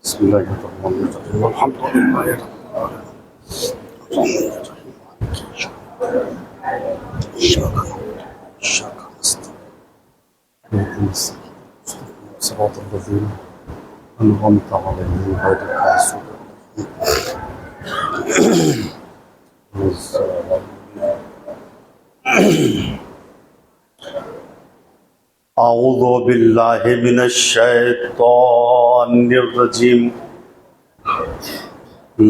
بسم الله الرحمن الرحيم الحمد لله رب العالمين إياك نعبد وإياك نستعين اهدنا الصراط الذين أنعمت عليهم غير المغضوب عليهم. اعوذ باللہ من الشیطان الرجیم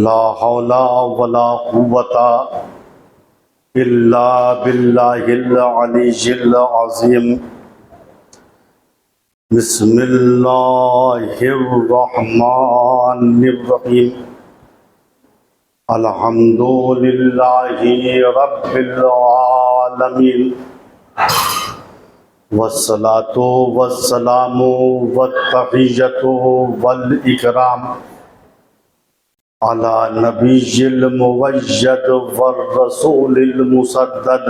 لا حول ولا قوة الا باللہ العلی العظیم بسم اللہ الرحمن الرحیم الحمد للہ رب العالمین والصلاة والسلام والتحیۃ والاکرام علی نبی الموجد والرسول المسدد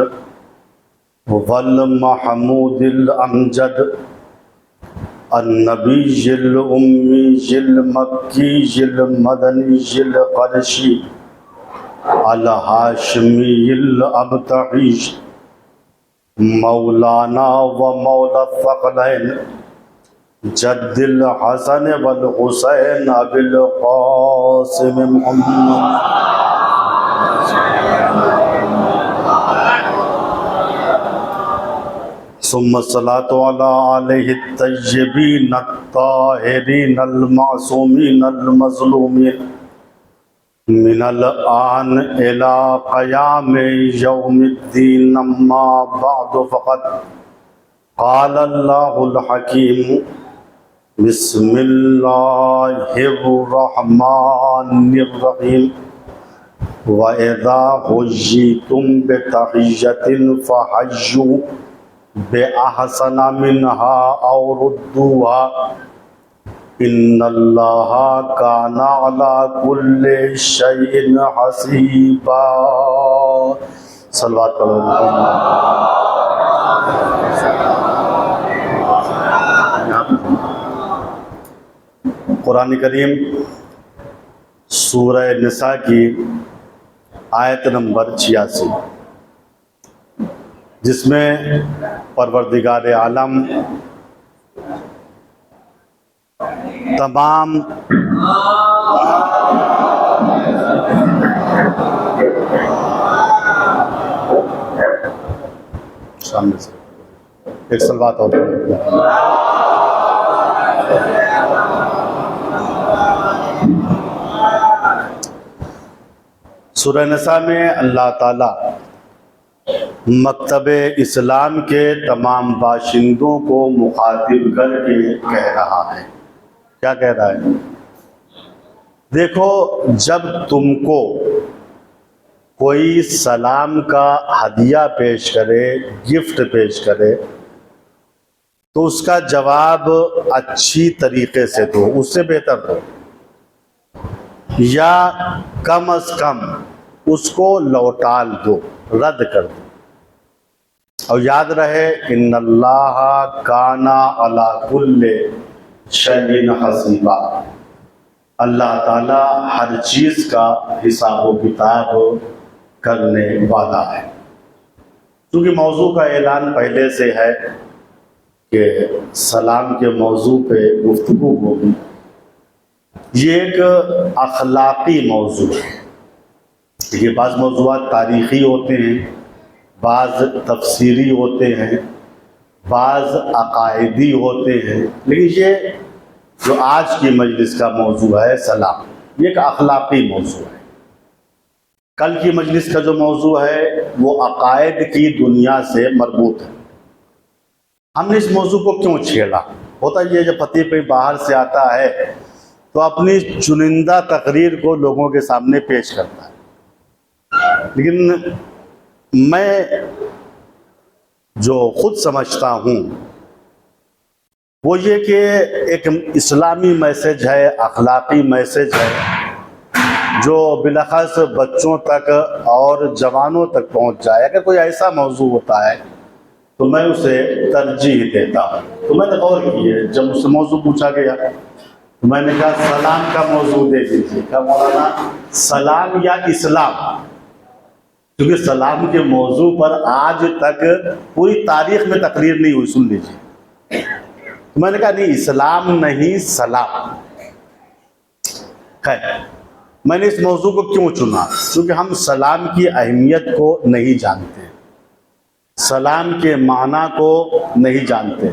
والمحمود الامجد النبی الامی المکی المدنی القرشی الہاشمی الابتحی مولانا و مولا الثقلین جد الحسن والحسین ابی القاسم محمد ثم الصلاة علی آلہ الطیبین الطاہرین المعصومین المظلومین من الآن الى قیام یوم الدین اما بعد فقط قال اللہ الحکیم بسم اللہ الرحمن الرحیم وَإِذَا حُيِّيتُم بِتَحِيَّةٍ فَحَيُّوا بِأَحْسَنَ مِنْهَا أَوْ رُدُّوهَا ان اللہ کان علی کل شیء حسیبا صلوات قرآن کریم سورہ نساء کی آیت نمبر 86 جس میں پروردگار عالم تمام سامنے سے ایک صلوات اور سورہ نساء میں اللہ تعالی مکتب اسلام کے تمام باشندوں کو مخاطب کر کے کہہ رہا ہے. کیا کہہ رہا ہے؟ دیکھو، جب تم کو کوئی سلام کا ہدیہ پیش کرے، گفٹ پیش کرے، تو اس کا جواب اچھی طریقے سے دو، اس سے بہتر دو، یا کم از کم اس کو لوٹال دو، رد کر دو. اور یاد رہے ان اللہ کان علی کل شیء حسیبا، اللہ تعالیٰ ہر چیز کا حساب و کتاب کرنے والا ہے. کیونکہ موضوع کا اعلان پہلے سے ہے کہ سلام کے موضوع پہ گفتگو ہوگی. یہ ایک اخلاقی موضوع ہے. یہ بعض موضوعات تاریخی ہوتے ہیں، بعض تفسیری ہوتے ہیں، بعض عقائدی ہوتے ہیں، لیکن یہ جو آج کی مجلس کا موضوع ہے سلام، یہ ایک اخلاقی موضوع ہے. کل کی مجلس کا جو موضوع ہے وہ عقائد کی دنیا سے مربوط ہے. ہم نے اس موضوع کو کیوں چھیڑا؟ ہوتا یہ جب خطیب کوئی باہر سے آتا ہے تو اپنی چنندہ تقریر کو لوگوں کے سامنے پیش کرتا ہے، لیکن میں جو خود سمجھتا ہوں وہ یہ کہ ایک اسلامی میسج ہے، اخلاقی میسج ہے، جو بالاخص بچوں تک اور جوانوں تک پہنچ جائے. اگر کوئی ایسا موضوع ہوتا ہے تو میں اسے ترجیح دیتا ہوں. تو میں نے غور کی ہے، جب مجھ سے موضوع پوچھا گیا تو میں نے کہا سلام کا موضوع دے دیجیے. کہا مولانا سلام یا اسلام؟ کیونکہ سلام کے موضوع پر آج تک پوری تاریخ میں تقریر نہیں ہوئی، سن لیجیے. تو میں نے کہا نہیں، اسلام نہیں، سلام. خیر، میں نے اس موضوع کو کیوں چنا؟ کیونکہ ہم سلام کی اہمیت کو نہیں جانتے، سلام کے معنی کو نہیں جانتے.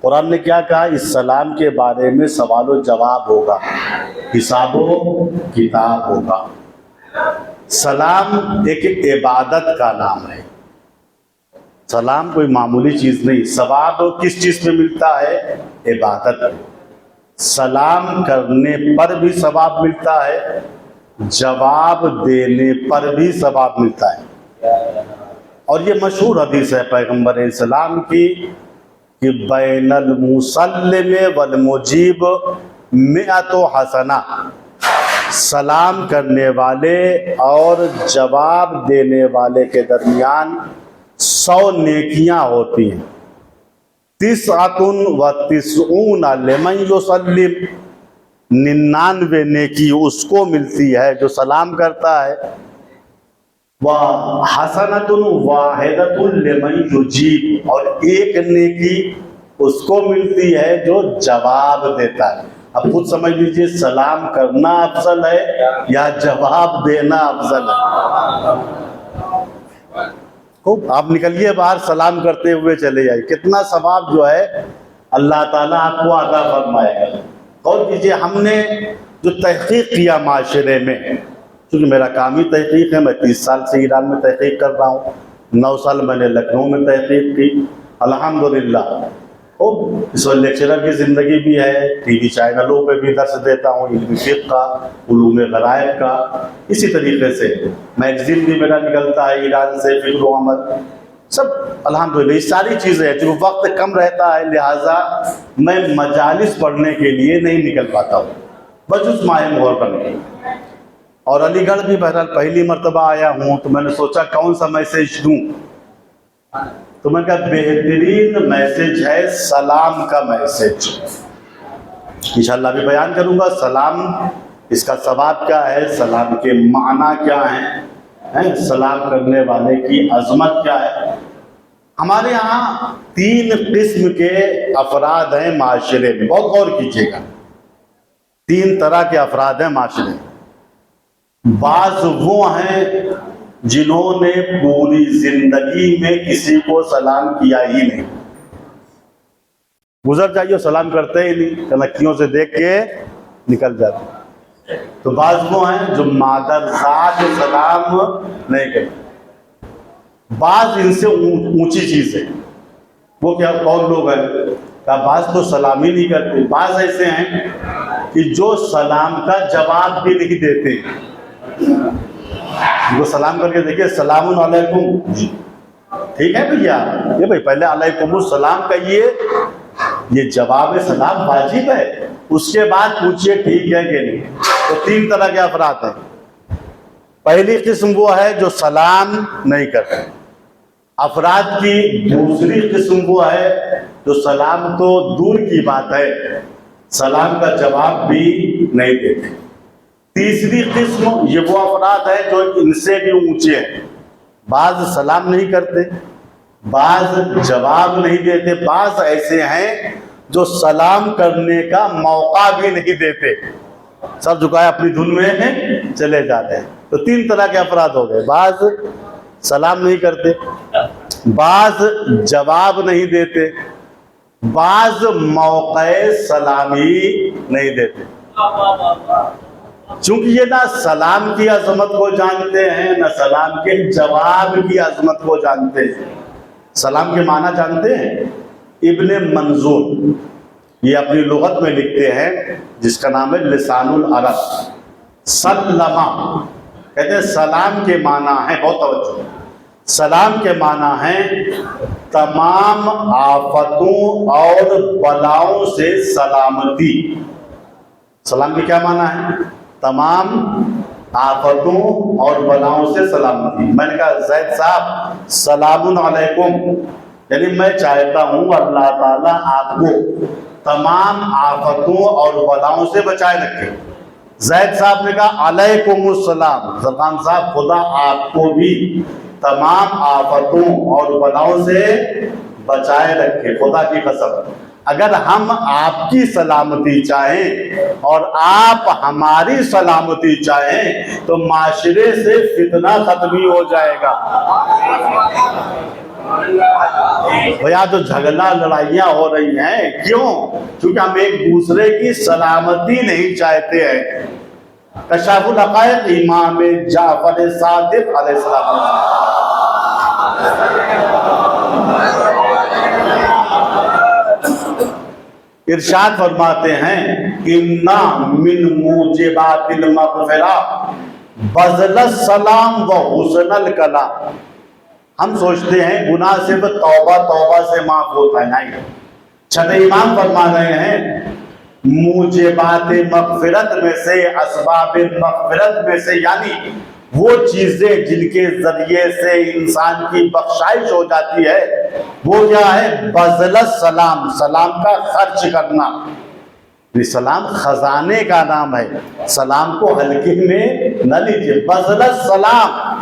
قرآن نے کیا کہا؟ اس سلام کے بارے میں سوال و جواب ہوگا، حساب و کتاب ہوگا. سلام ایک عبادت کا نام ہے. سلام کوئی معمولی چیز نہیں. ثواب کس چیز میں ملتا ہے؟ عبادت میں. سلام کرنے پر بھی ثواب ملتا ہے، جواب دینے پر بھی ثواب ملتا ہے. اور یہ مشہور حدیث ہے پیغمبر اسلام کی کہ بین المسلم والمجیب مئۃ حسنہ. سلام کرنے والے اور جواب دینے والے کے درمیان 100 نیکیاں ہوتی ہیں. 99 لمن یسلم، 99 نیکی اس کو ملتی ہے جو سلام کرتا ہے. وحسنۃ واحدۃ لمن یجیب، اور ایک نیکی اس کو ملتی ہے جو جواب دیتا ہے. اب خود سمجھ لیجئے سلام کرنا افضل ہے یا جواب دینا افضل ہے. خوب، آپ نکلیے باہر، سلام کرتے ہوئے چلے جائیے، کتنا ثواب جو ہے اللہ تعالیٰ آپ کو عطا فرمائے گا. غور کیجیے، ہم نے جو تحقیق کیا معاشرے میں، کیونکہ میرا کام ہی تحقیق ہے، میں 30 سال سے ایران میں تحقیق کر رہا ہوں، 9 سال میں نے لکھنؤ میں تحقیق کی الحمدللہ. اس وقت لیکچرر کی زندگی بھی ہے، ٹی وی چینلوں پہ بھی درس دیتا ہوں، علم فقہ کا، علوم غرائب کا. اسی طریقے سے میگزین بھی میرا نکلتا ہے ایران سے، فکر و عمل سب الحمدللہ. یہ ساری چیزیں ہیں. چونکہ وقت کم رہتا ہے لہٰذا میں مجالس پڑھنے کے لیے نہیں نکل پاتا ہوں، بجز ماہ محرم کی. اور علی گڑھ بھی بہرحال پہلی مرتبہ آیا ہوں، تو میں نے سوچا کون سا میسیج دوں. تو میں نے کہا بہترین میسیج ہے سلام کا میسیج. انشاءاللہ بھی بیان کروں گا سلام، اس کا ثواب کیا ہے، سلام کے معنی کیا ہیں، سلام کرنے والے کی عظمت کیا ہے. ہمارے ہاں 3 قسم کے افراد ہیں معاشرے میں، بہت غور کیجیے گا. 3 طرح کے افراد ہیں معاشرے میں. بعض وہ ہیں جنہوں نے پوری زندگی میں کسی کو سلام کیا ہی نہیں، گزر جائیے سلام کرتے ہی نہیں، کنکھیوں سے دیکھ کے نکل جاتے. تو بعض وہ ہیں جو مادرزاد سلام نہیں کرتے. بعض ان سے اونچی چیز ہے. وہ کیا کون لوگ ہیں؟ کہ بعض تو سلام ہی نہیں کرتے. بعض ایسے ہیں کہ جو سلام کا جواب بھی نہیں دیتے. وہ سلام کر کے دیکھیے، السلام علیکم، جی ٹھیک ہے بھیا، یہ بھائی پہلے علیکم السلام کہیے، یہ جواب سلام واجب ہے، اس کے بعد پوچھئے ٹھیک ہے کہ نہیں. تو 3 طرح کے افراد ہیں. پہلی قسم وہ ہے جو سلام نہیں کرتے. افراد کی دوسری قسم وہ ہے جو سلام تو دور کی بات ہے، سلام کا جواب بھی نہیں دیتے. تیسری قسم یہ وہ افراد ہیں جو ان سے بھی اونچے ہیں. بعض سلام نہیں کرتے، بعض جواب نہیں دیتے، بعض ایسے ہیں جو سلام کرنے کا موقع بھی نہیں دیتے، سر جھکائے اپنی دھن میں چلے جاتے ہیں. تو 3 طرح کے افراد ہو گئے. بعض سلام نہیں کرتے، بعض جواب نہیں دیتے، بعض موقع سلامی نہیں دیتے. چونکہ یہ نہ سلام کی عظمت کو جانتے ہیں، نہ سلام کے جواب کی عظمت کو جانتے ہیں. سلام کے معنی جانتے ہیں؟ ابن منظور یہ اپنی لغت میں لکھتے ہیں جس کا نام ہے لسان العرب. سلمہ کہتے ہیں سلام کے معنی ہے، بہت توجہ، سلام کے معنی ہیں تمام آفتوں اور بلاؤں سے سلامتی. سلام کے کیا معنی ہے؟ تمام آفتوں اور بلاؤں سے سلامتی. میں نے کہا زید صاحب السلام علیکم، یعنی میں چاہتا ہوں اللہ تعالیٰ آپ کو تمام آفتوں اور بلاؤں سے بچائے رکھے۔ زید صاحب نے کہا علیکم السلام، سلام صاحب خدا آپ کو بھی تمام آفتوں اور بلاؤں سے بچائے رکھے، خدا کی قسم۔ اگر ہم آپ کی سلامتی چاہیں اور آپ ہماری سلامتی چاہیں تو معاشرے سے فتنہ ختم ہی ہو جائے گا۔ بھیا تو جھگڑا لڑائیاں ہو رہی ہیں، کیوں؟ کیونکہ ہم ایک دوسرے کی سلامتی نہیں چاہتے ہیں۔ کشاف الحقائق امام جعفر صادق علیہ السلام ارشاد فرماتے ہیں اِنَّا مِن موجبات المغفرہ بذل السلام و حسن الکلام۔ ہم سوچتے ہیں گناہ صرف توبہ سے معاف ہوتا ہے، نہیں۔ چھٹے امام فرما رہے ہیں موجبات مغفرت میں سے، اسباب مغفرت میں سے، یعنی وہ چیزیں جن کے ذریعے سے انسان کی بخشائش ہو جاتی ہے، وہ کیا ہے؟ بذل السلام، سلام کا خرچ کرنا۔ سلام خزانے کا نام ہے، سلام کو ہلکے میں نہ لیجیے۔ بذل السلام،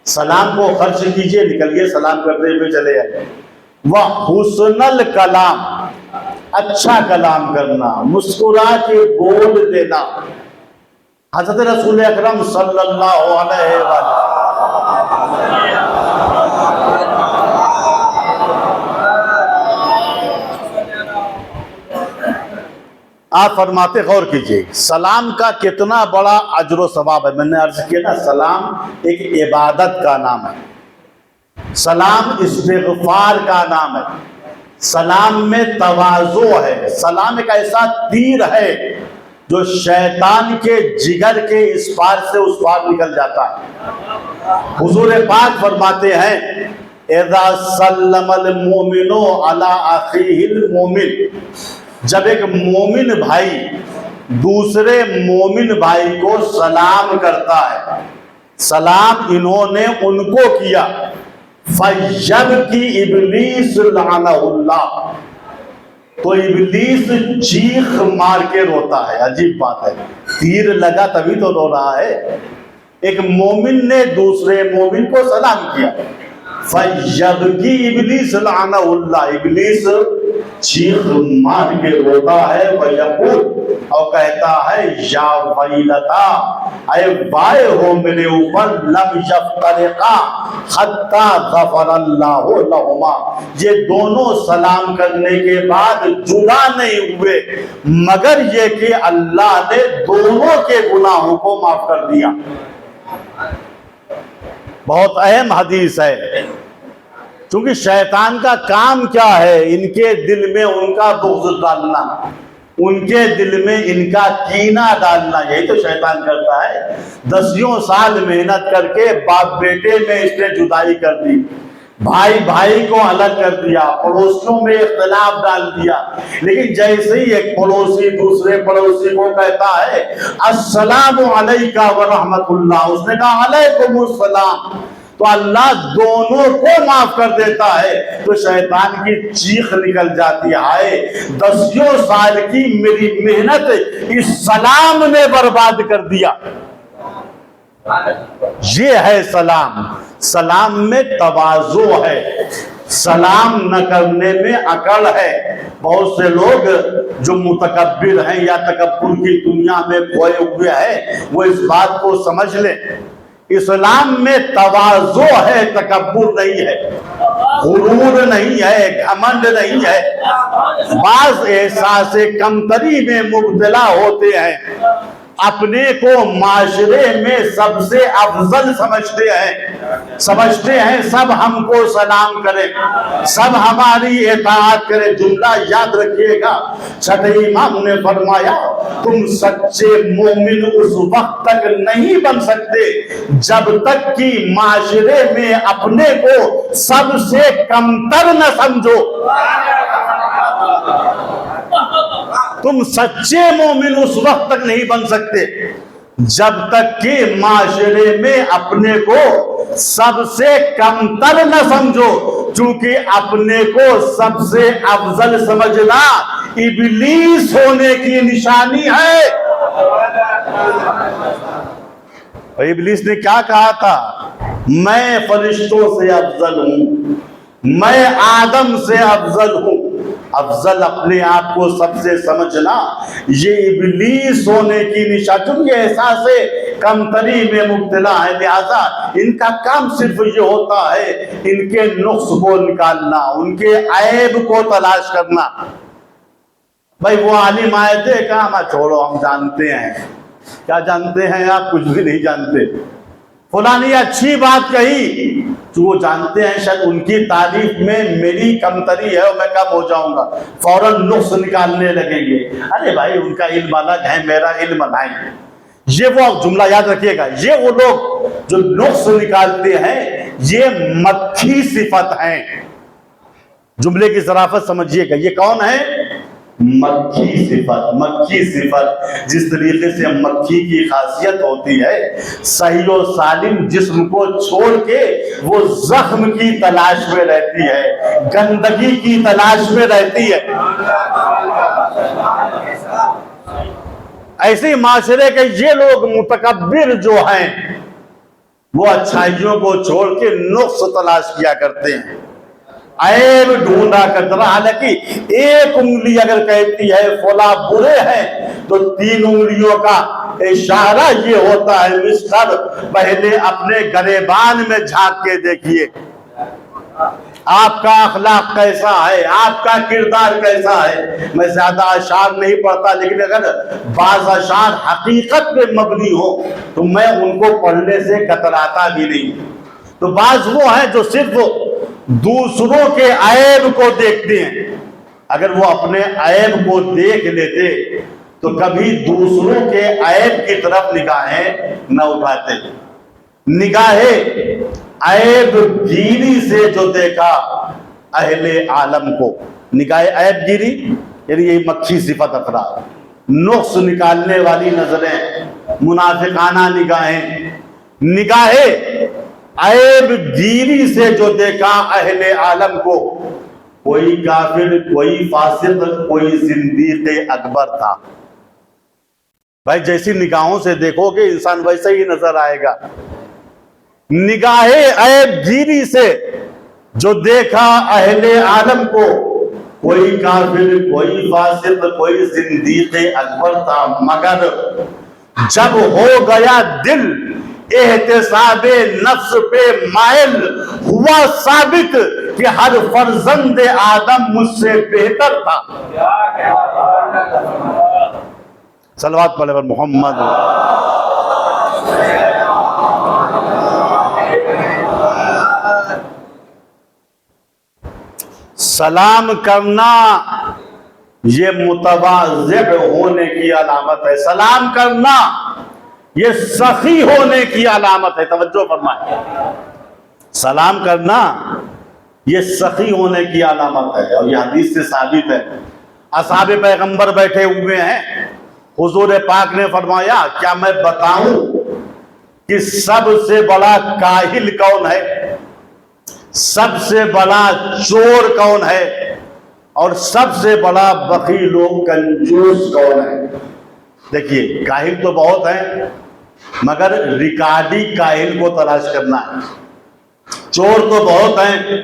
سلام کو خرچ کیجئے، نکلیے سلام کرتے ہوئے چلے جائیں۔ وَحُسْنَ الْكَلَامِ، اچھا کلام کرنا، مسکرا کے بول دینا۔ حضرت رسول اکرم صلی اللہ علیہ وآلہ آپ فرماتے، غور کیجئے، سلام کا کتنا بڑا اجر و ثواب ہے۔ میں نے عرض کیا نا، سلام ایک عبادت کا نام ہے، سلام استغفار کا نام ہے، سلام میں تواضع ہے، سلام ایک ایسا تیر ہے جو شیطان کے جگر کے اس پار سے اس پار نکل جاتا ہے۔ حضور پاک فرماتے ہیں اذا سلم المؤمن علی اخیہ المؤمن، جب ایک مومن بھائی دوسرے مومن بھائی کو سلام کرتا ہے، سلام انہوں نے ان کو کیا، فَيَبْكِي ابلیس لعنہ اللہ، تو ابلیس چیخ مار کے روتا ہے۔ عجیب بات ہے، تیر لگا تبھی تو رو رہا ہے۔ ایک مومن نے دوسرے مومن کو سلام کیا، فَيَبْكِي ابلیس لعنہ اللہ، ابلیس چیخ مار کے روتا ہے، وَيَقُولُ، اور کہتا ہے یا ویلتا، اے بائے ہو میرے اوپر، لم یفترقا حتی غفر اللہ لہما، یہ دونوں سلام کرنے کے بعد جدا نہیں ہوئے مگر یہ کہ اللہ نے دونوں کے گناہوں کو معاف کر دیا۔ بہت اہم حدیث ہے، کیونکہ شیطان کا کام کیا ہے؟ ان کے دل میں ان کا بغض ڈالنا، ان کے دل میں ان کا کینہ ڈالنا، یہی تو شیطان کرتا ہے۔ 10 سال محنت کر کے باپ بیٹے میں اس نے جدائی کر دی، بھائی بھائی کو الگ کر دیا، پڑوسیوں میں اختلاف ڈال دیا، لیکن جیسے ہی ایک پڑوسی دوسرے پڑوسی کو کہتا ہے السلام علیکہ ورحمۃ اللہ، اس نے کہا علیکم السلام، تو اللہ دونوں کو معاف کر دیتا ہے۔ تو شیطان کی چیخ نکل جاتی ہے، 10 سال کی میری محنت اس سلام نے برباد کر دیا۔ یہ ہے سلام، سلام میں تواضع ہے، سلام نہ کرنے میں اکڑ ہے۔ بہت سے لوگ جو متکبر ہیں یا تکبر کی دنیا میں کھوئے ہوئے ہیں، وہ اس بات کو سمجھ لیں، اسلام میں تواضع ہے، تکبر نہیں ہے، غرور نہیں ہے، گھمنڈ نہیں ہے۔ بعض احساس کمتری میں مبتلا ہوتے ہیں، اپنے کو معاشرے میں سب سے افضل سمجھتے ہیں سب ہم کو سلام کریں، سب ہماری اطاعت کریں۔ جملہ یاد رکھیے گا، چھٹے امام نے فرمایا تم سچے مومن اس وقت تک نہیں بن سکتے جب تک کہ معاشرے میں اپنے کو سب سے کمتر نہ سمجھو۔ تم سچے مومن اس وقت تک نہیں بن سکتے جب تک کہ معاشرے میں اپنے کو سب سے کمتر نہ سمجھو، چونکہ اپنے کو سب سے افضل سمجھنا ابلیس ہونے کی نشانی ہے۔ اور ابلیس نے کیا کہا تھا؟ میں فرشتوں سے افضل ہوں، میں آدم سے افضل ہوں۔ افضل اپنے آپ کو سب سے سمجھنا یہ ابلیس ہونے کی نشانی، چونکہ احساس کمتری میں مبتلا ہے، لہذا ان کا کام صرف یہ ہوتا ہے ان کے نقص کو نکالنا، ان کے عیب کو تلاش کرنا۔ بھائی وہ عالم آئے تھے، کہا میں چھوڑو ہم جانتے ہیں۔ کیا جانتے ہیں آپ؟ کچھ بھی نہیں جانتے۔ فلاں نے اچھی بات کہی تو وہ جانتے ہیں شاید ان کی تعریف میں میری کمتری ہے اور میں کم ہو جاؤں گا، فوراً نقص نکالنے لگیں گے۔ ارے بھائی ان کا علم الگ ہے، میرا علم نہیں۔ یہ وہ جملہ یاد رکھیے گا، یہ وہ لوگ جو نقص نکالتے ہیں یہ مکھی صفت ہیں۔ جملے کی ظرافت سمجھیے گا، یہ کون ہے؟ مکھی صفت۔ مکھی صفت جس طریقے سے مکھی کی خاصیت ہوتی ہے صحیح و سالم جسم کو چھوڑ کے وہ زخم کی تلاش میں رہتی ہے، گندگی کی تلاش میں رہتی ہے۔ ایسے معاشرے کے یہ لوگ متکبر جو ہیں وہ اچھائیوں کو چھوڑ کے نقص تلاش کیا کرتے ہیں، عیب ڈھونڈا کرتا رہا۔ حالانکہ ایک انگلی اگر کہتی ہے فلاں برے ہیں تو 3 انگلیوں کا اشارہ یہ ہوتا ہے مسٹر پہلے اپنے گریبان میں جھانک کے دیکھیے آپ کا اخلاق کیسا ہے، آپ کا کردار کیسا ہے۔ میں زیادہ اشعار نہیں پڑھتا، لیکن اگر بعض اشعار حقیقت پہ مبنی ہو تو میں ان کو پڑھنے سے کتراتا بھی نہیں۔ تو بعض وہ ہیں جو صرف دوسروں کے عیب کو دیکھتے ہیں، اگر وہ اپنے عیب کو دیکھ لیتے تو کبھی دوسروں کے عیب کی طرف نگاہیں نہ اٹھاتے۔ نگاہ عیب گیری سے جو دیکھا اہل عالم کو، نگاہ عیب گیری یعنی یہی مکھی صفت افراد، نقص نکالنے والی نظریں، منافقانہ نگاہیں، نگاہ عیب گیری سے جو دیکھا اہل عالم کو، کوئی کافر، کوئی فاسق، کوئی زندیق اکبر تھا۔ بھائی جیسی نگاہوں سے دیکھو گے انسان ویسے ہی نظر آئے گا۔ نگاہ عیب گیری سے جو دیکھا اہل عالم کو، کوئی کافر، کوئی فاسق، کوئی زندیق اکبر تھا، مگر جب ہو گیا دل احتساب نفس پہ مائل، ہوا ثابت کہ ہر فرزند آدم مجھ سے بہتر تھا۔ صلوات پڑھے پر محمد۔ سلام کرنا یہ متواضع ہونے کی علامت ہے، سلام کرنا یہ سخی ہونے کی علامت ہے۔ توجہ فرمائیں، سلام کرنا یہ سخی ہونے کی علامت ہے، اور یہ حدیث سے ثابت ہے۔ اصحاب پیغمبر بیٹھے ہوئے ہیں، حضور پاک نے فرمایا کیا میں بتاؤں کہ سب سے بڑا کاہل کون ہے، سب سے بڑا چور کون ہے، اور سب سے بڑا بخیل و کنجوس کون ہے؟ دیکھیے کاہل تو بہت ہیں، مگر ریکارڈی کاہل کو تلاش کرنا ہے۔ چور تو بہت ہیں،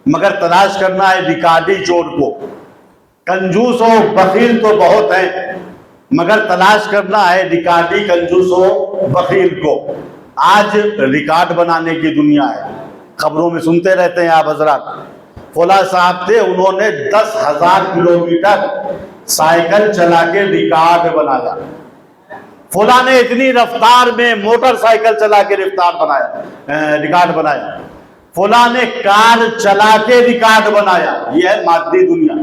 مگر تلاش کرنا ہے ریکارڈی چور کو۔ کنجوس و بخیل تو بہت ہیں، مگر تلاش کرنا ہے ریکارڈی کنجوس و بخیل کو۔ آج ریکارڈ بنانے کی دنیا ہے، خبروں میں سنتے رہتے ہیں آپ حضرات، فلاں صاحب تھے انہوں نے 10,000 کلومیٹر سائیکل چلا کے ریکارڈ بنایا، فلاں نے اتنی رفتار میں موٹر سائیکل چلا کے ریکارڈ بنایا، فلاں نے کار چلا کے ریکارڈ بنایا۔ یہ ہے مادی دنیا۔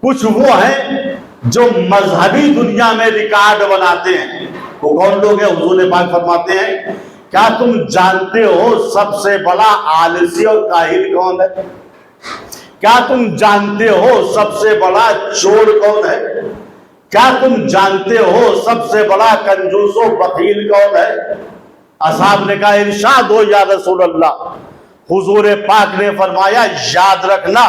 کچھ وہ ہیں جو مذہبی دنیا میں ریکارڈ بناتے ہیں۔ وہ کون لوگ ہیں؟ حضور پاک فرماتے ہیں کیا تم جانتے ہو سب سے بڑا آلسی اور کاہل کون ہے؟ کیا تم جانتے ہو سب سے بڑا چور کون ہے؟ کیا تم جانتے ہو سب سے بڑا کنجوس و بخیل کون ہے؟ اصحاب نے کہا ارشاد ہو یا رسول اللہ. حضور پاک نے فرمایا یاد رکھنا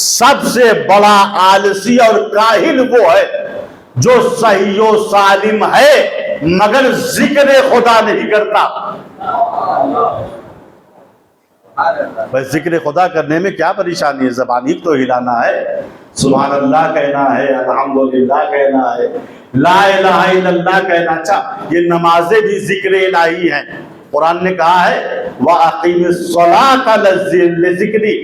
سب سے بڑا آلسی اور کاہل وہ ہے جو صحیح و سالم ہے مگر ذکر خدا نہیں کرتا. بس ذکر خدا کرنے میں کیا پریشانی ہے؟ زبان ہی تو ہلانا ہے، سبحان اللہ کہنا ہے، الحمدللہ کہنا ہے، لا الہ الا اللہ کہنا. اچھا یہ نمازیں بھی ذکر الہی ہیں. قرآن نے کہا ہے وَأَقِمِ الصَّلَاةَ لِذِكْرِي،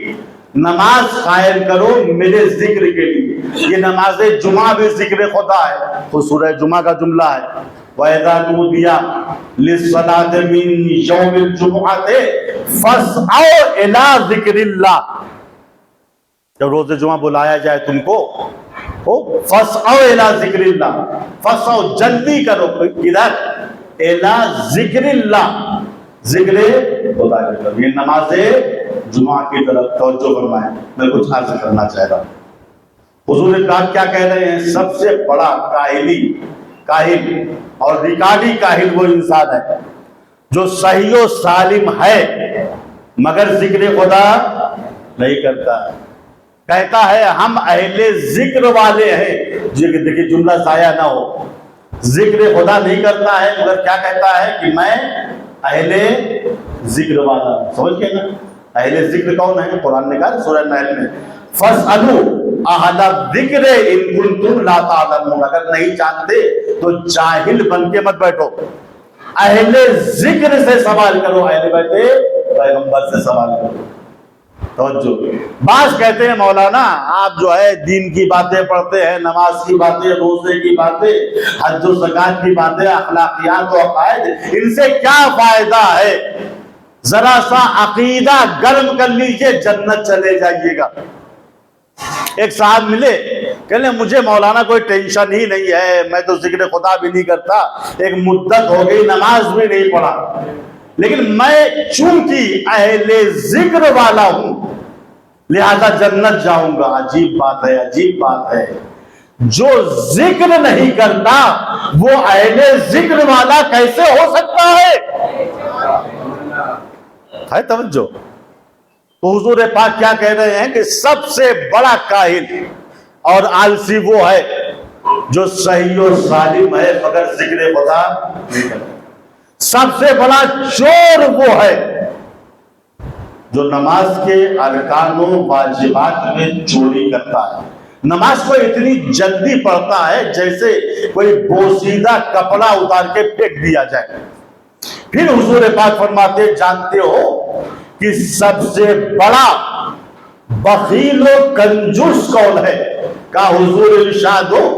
نماز قائم کرو میرے ذکر کے لیے. یہ نماز جمعہ بھی ذکر خدا ہے، تو سورہ جمعہ کا جملہ ہے وَإِذَا نُودِيَ لِلصَّلَاةِ مِن يَوْمِ الْجُمُعَةِ فَاسْعَوْا إِلَىٰ ذِكْرِ اللَّهِ. جب روز جمعہ بلایا جائے تم کو فَاسْعَوْا إِلَىٰ ذِكْرِ اللَّهِ، فَاسْعَوْا جلدی کرو. کدھر؟ إِلَىٰ ذِكْرِ اللَّهِ، ذکر خدا کی طرف. یہ نماز جمعہ کی طرف توجہ فرمائیں. میں کچھ عرض کرنا چاہ رہا ہوں. حضور پاک کیا کہہ رہے ہیں؟ سب سے بڑا کاہل اور ریکارڈی کاہل وہ انسان ہے جو صحیح و سالم ہے مگر ذکر خدا نہیں کرتا. کہتا ہے ہم اہل ذکر والے ہیں. دیکھیے جملہ ضائع نہ ہو. ذکر خدا نہیں کرتا ہے مگر کیا کہتا ہے کہ میں اہل ذکر والا. سمجھ گئے نا؟ اہل ذکر کون ہے؟ قرآن نے کہا سورہ نحل میں فَاسْأَلُوا اہل الذکر ان کنتم لا تعلمون، اگر نہیں جانتے تو جاہل بن کے مت بیٹھو، اہل ذکر سے سوال کرو، اہل بیت پیغمبر سے سوال کرو. توجہ. بعض کہتے ہیں مولانا آپ جو ہے دین کی باتیں پڑھتے ہیں، نماز کی باتیں، روزے کی باتیں، حج و زکات کی باتیں، اخلاقیات و عقائد، ان سے کیا فائدہ ہے؟ ذرا سا عقیدہ گرم کر لیجئے جنت چلے جائیے گا. ایک صاحب ملے، کہنے مجھے مولانا کوئی ٹینشن ہی نہیں ہے، میں تو ذکر خدا بھی نہیں کرتا، ایک مدت ہو گئی نماز بھی نہیں پڑھا، لیکن میں چونکہ اہل ذکر والا ہوں لہذا جنت جاؤں گا. عجیب بات ہے، عجیب بات ہے. جو ذکر نہیں کرتا وہ اہل ذکر والا کیسے ہو سکتا ہے توجہ. تو حضور پاک کیا کہہ رہے ہیں کہ سب سے بڑا کاہل اور آلسی وہ ہے جو صحیح و سالم ہے مگر ذکر خدا نہیں کرتا. سب سے بڑا چور وہ ہے جو نماز کے ارکان و واجبات میں چوری کرتا ہے. نماز کو اتنی جلدی پڑھتا ہے جیسے کوئی بوسیدہ کپڑا اتار کے پھینک دیا جائے. پھر حضور پاک فرماتے جانتے ہو کہ سب سے بڑا بخیل و کنجوس کون ہے؟ کہا حضور ارشاد ہو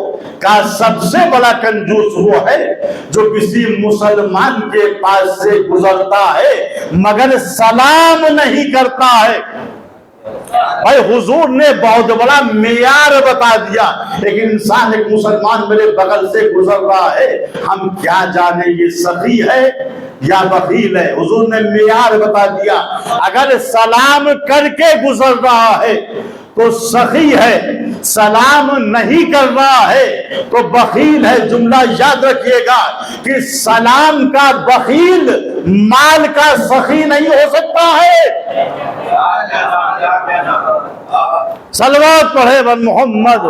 کا سب سے بڑا کنجوس وہ ہے جو کسی مسلمان کے پاس سے گزرتا ہے مگر سلام نہیں کرتا ہے. بھائی حضور نے بہت بڑا معیار بتا دیا. ایک انسان، ایک مسلمان میرے بغل سے گزر رہا ہے، ہم کیا جانے یہ سخی ہے یا بخیل ہے. حضور نے معیار بتا دیا. اگر سلام کر کے گزر رہا ہے تو سخی ہے، سلام نہیں کر رہا ہے تو بخیل ہے. جملہ یاد رکھیے گا کہ سلام کا بخیل مال کا سخی نہیں ہو سکتا ہے. صلوات پڑھے بر محمد.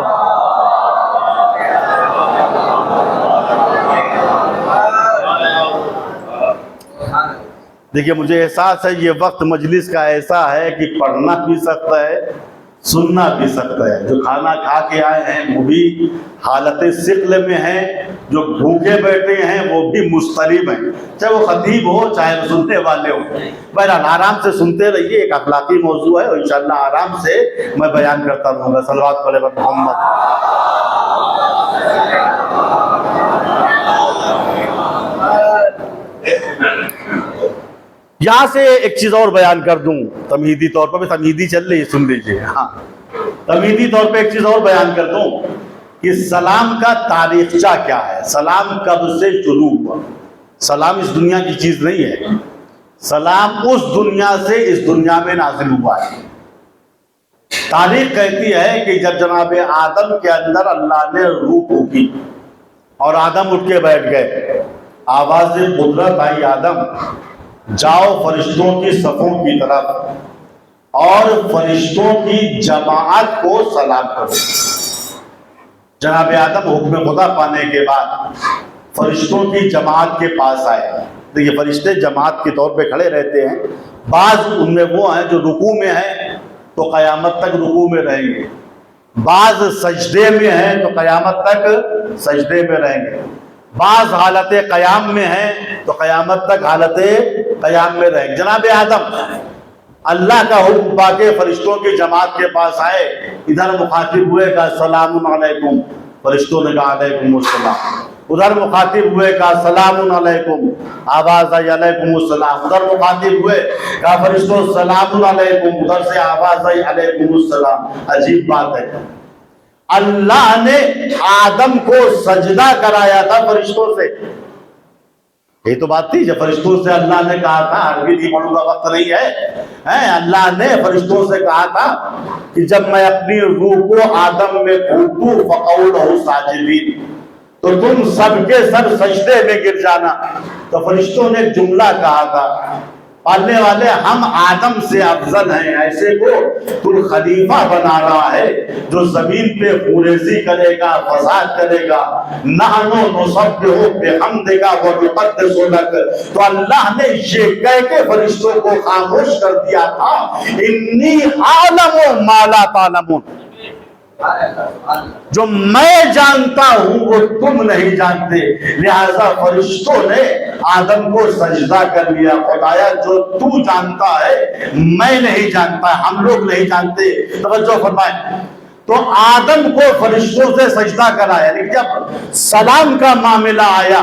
دیکھیے مجھے احساس ہے یہ وقت مجلس کا ایسا ہے کہ پڑھنا بھی سکتا ہے، سننا بھی سکتا ہے. جو کھانا کھا کے آئے ہیں وہ بھی حالت ثقل میں ہیں، جو بھوکے بیٹھے ہیں وہ بھی مضطرب ہیں، چاہے وہ خطیب ہو چاہے وہ سننے والے ہو. بہرحال آرام سے سنتے رہیے، ایک اخلاقی موضوع ہے اور انشاءاللہ آرام سے میں بیان کرتا رہوں گا. صلوات پڑھے بر محمد. یہاں سے ایک چیز اور بیان کر دوں تمہیدی طور پر، تمہیدی چل رہی ہے سن لیجیے. ہاں تمہیدی طور پہ ایک چیز اور بیان کر دوں کہ سلام کا تاریخچہ کیا ہے، سلام کب سے شروع ہوا. سلام اس دنیا کی چیز نہیں ہے، سلام اس دنیا سے اس دنیا میں نازل ہوا ہے. تاریخ کہتی ہے کہ جب جناب آدم کے اندر اللہ نے روح پھونکی اور آدم اٹھ کے بیٹھ گئے آواز قدرت آئی آدم جاؤ فرشتوں کی صفوں کی طرف اور فرشتوں کی جماعت کو سلام کرو۔ جناب آدم حکم خدا پانے کے بعد فرشتوں کی جماعت کے پاس آئے۔ دیکھیے فرشتے جماعت کے طور پہ کھڑے رہتے ہیں، بعض ان میں وہ ہیں جو رکوع میں ہیں تو قیامت تک رکوع میں رہیں گے، بعض سجدے میں ہیں تو قیامت تک سجدے میں رہیں گے، بعض حالت قیام میں ہیں تو قیامت تک حالت قیام میں رہیں گے۔ جناب آدم اللہ کا حکم پا کے فرشتوں کی جماعت کے پاس آئے، ادھر مخاطب ہوئے کہا السلام علیکم، فرشتوں نے کہا علیکم السلام، ادھر مخاطب ہوئے کہا السلام علیکم، آواز آئی علیکم السلام، ادھر مخاطب ہوئے کہا فرشتوں السلام علیکم، ادھر سے آواز آئی علیکم السلام۔ عجیب بات ہے، اللہ نے آدم کو سجدہ کرایا تھا فرشتوں سے، یہ تو بات تھی جب فرشتوں سے اللہ نے کہا تھا، عربی نہیں پڑھوں گا وقت نہیں ہے، اللہ نے فرشتوں سے کہا تھا کہ جب میں اپنی روح کو آدم میں پھونکوں فقعوا لہ ساجدین، تو تم سب کے سب سجدے میں گر جانا۔ تو فرشتوں نے ایک جملہ کہا تھا، پالنے والے ہم آدم سے افضل ہیں، ایسے کو تو خلیفہ بنا رہا ہے جو زمین پہ خوریزی کرے گا، فساد کرے گا، نحن نسبح بحمدک ونقدس لک۔ تو اللہ نے یہ کہہ کے فرشتوں کو خاموش کر دیا تھا، انی اعلم ما لا تعلمون، جو میں جانتا ہوں وہ تم نہیں جانتے۔ لہذا فرشتوں نے آدم کو سجدہ کر لیا، خدایا جو تو جانتا ہے میں نہیں جانتا، ہم لوگ نہیں جانتے۔ توجہ فرمائیں، تو آدم کو فرشتوں سے سجدہ کرایا، لیکن جب سلام کا معاملہ آیا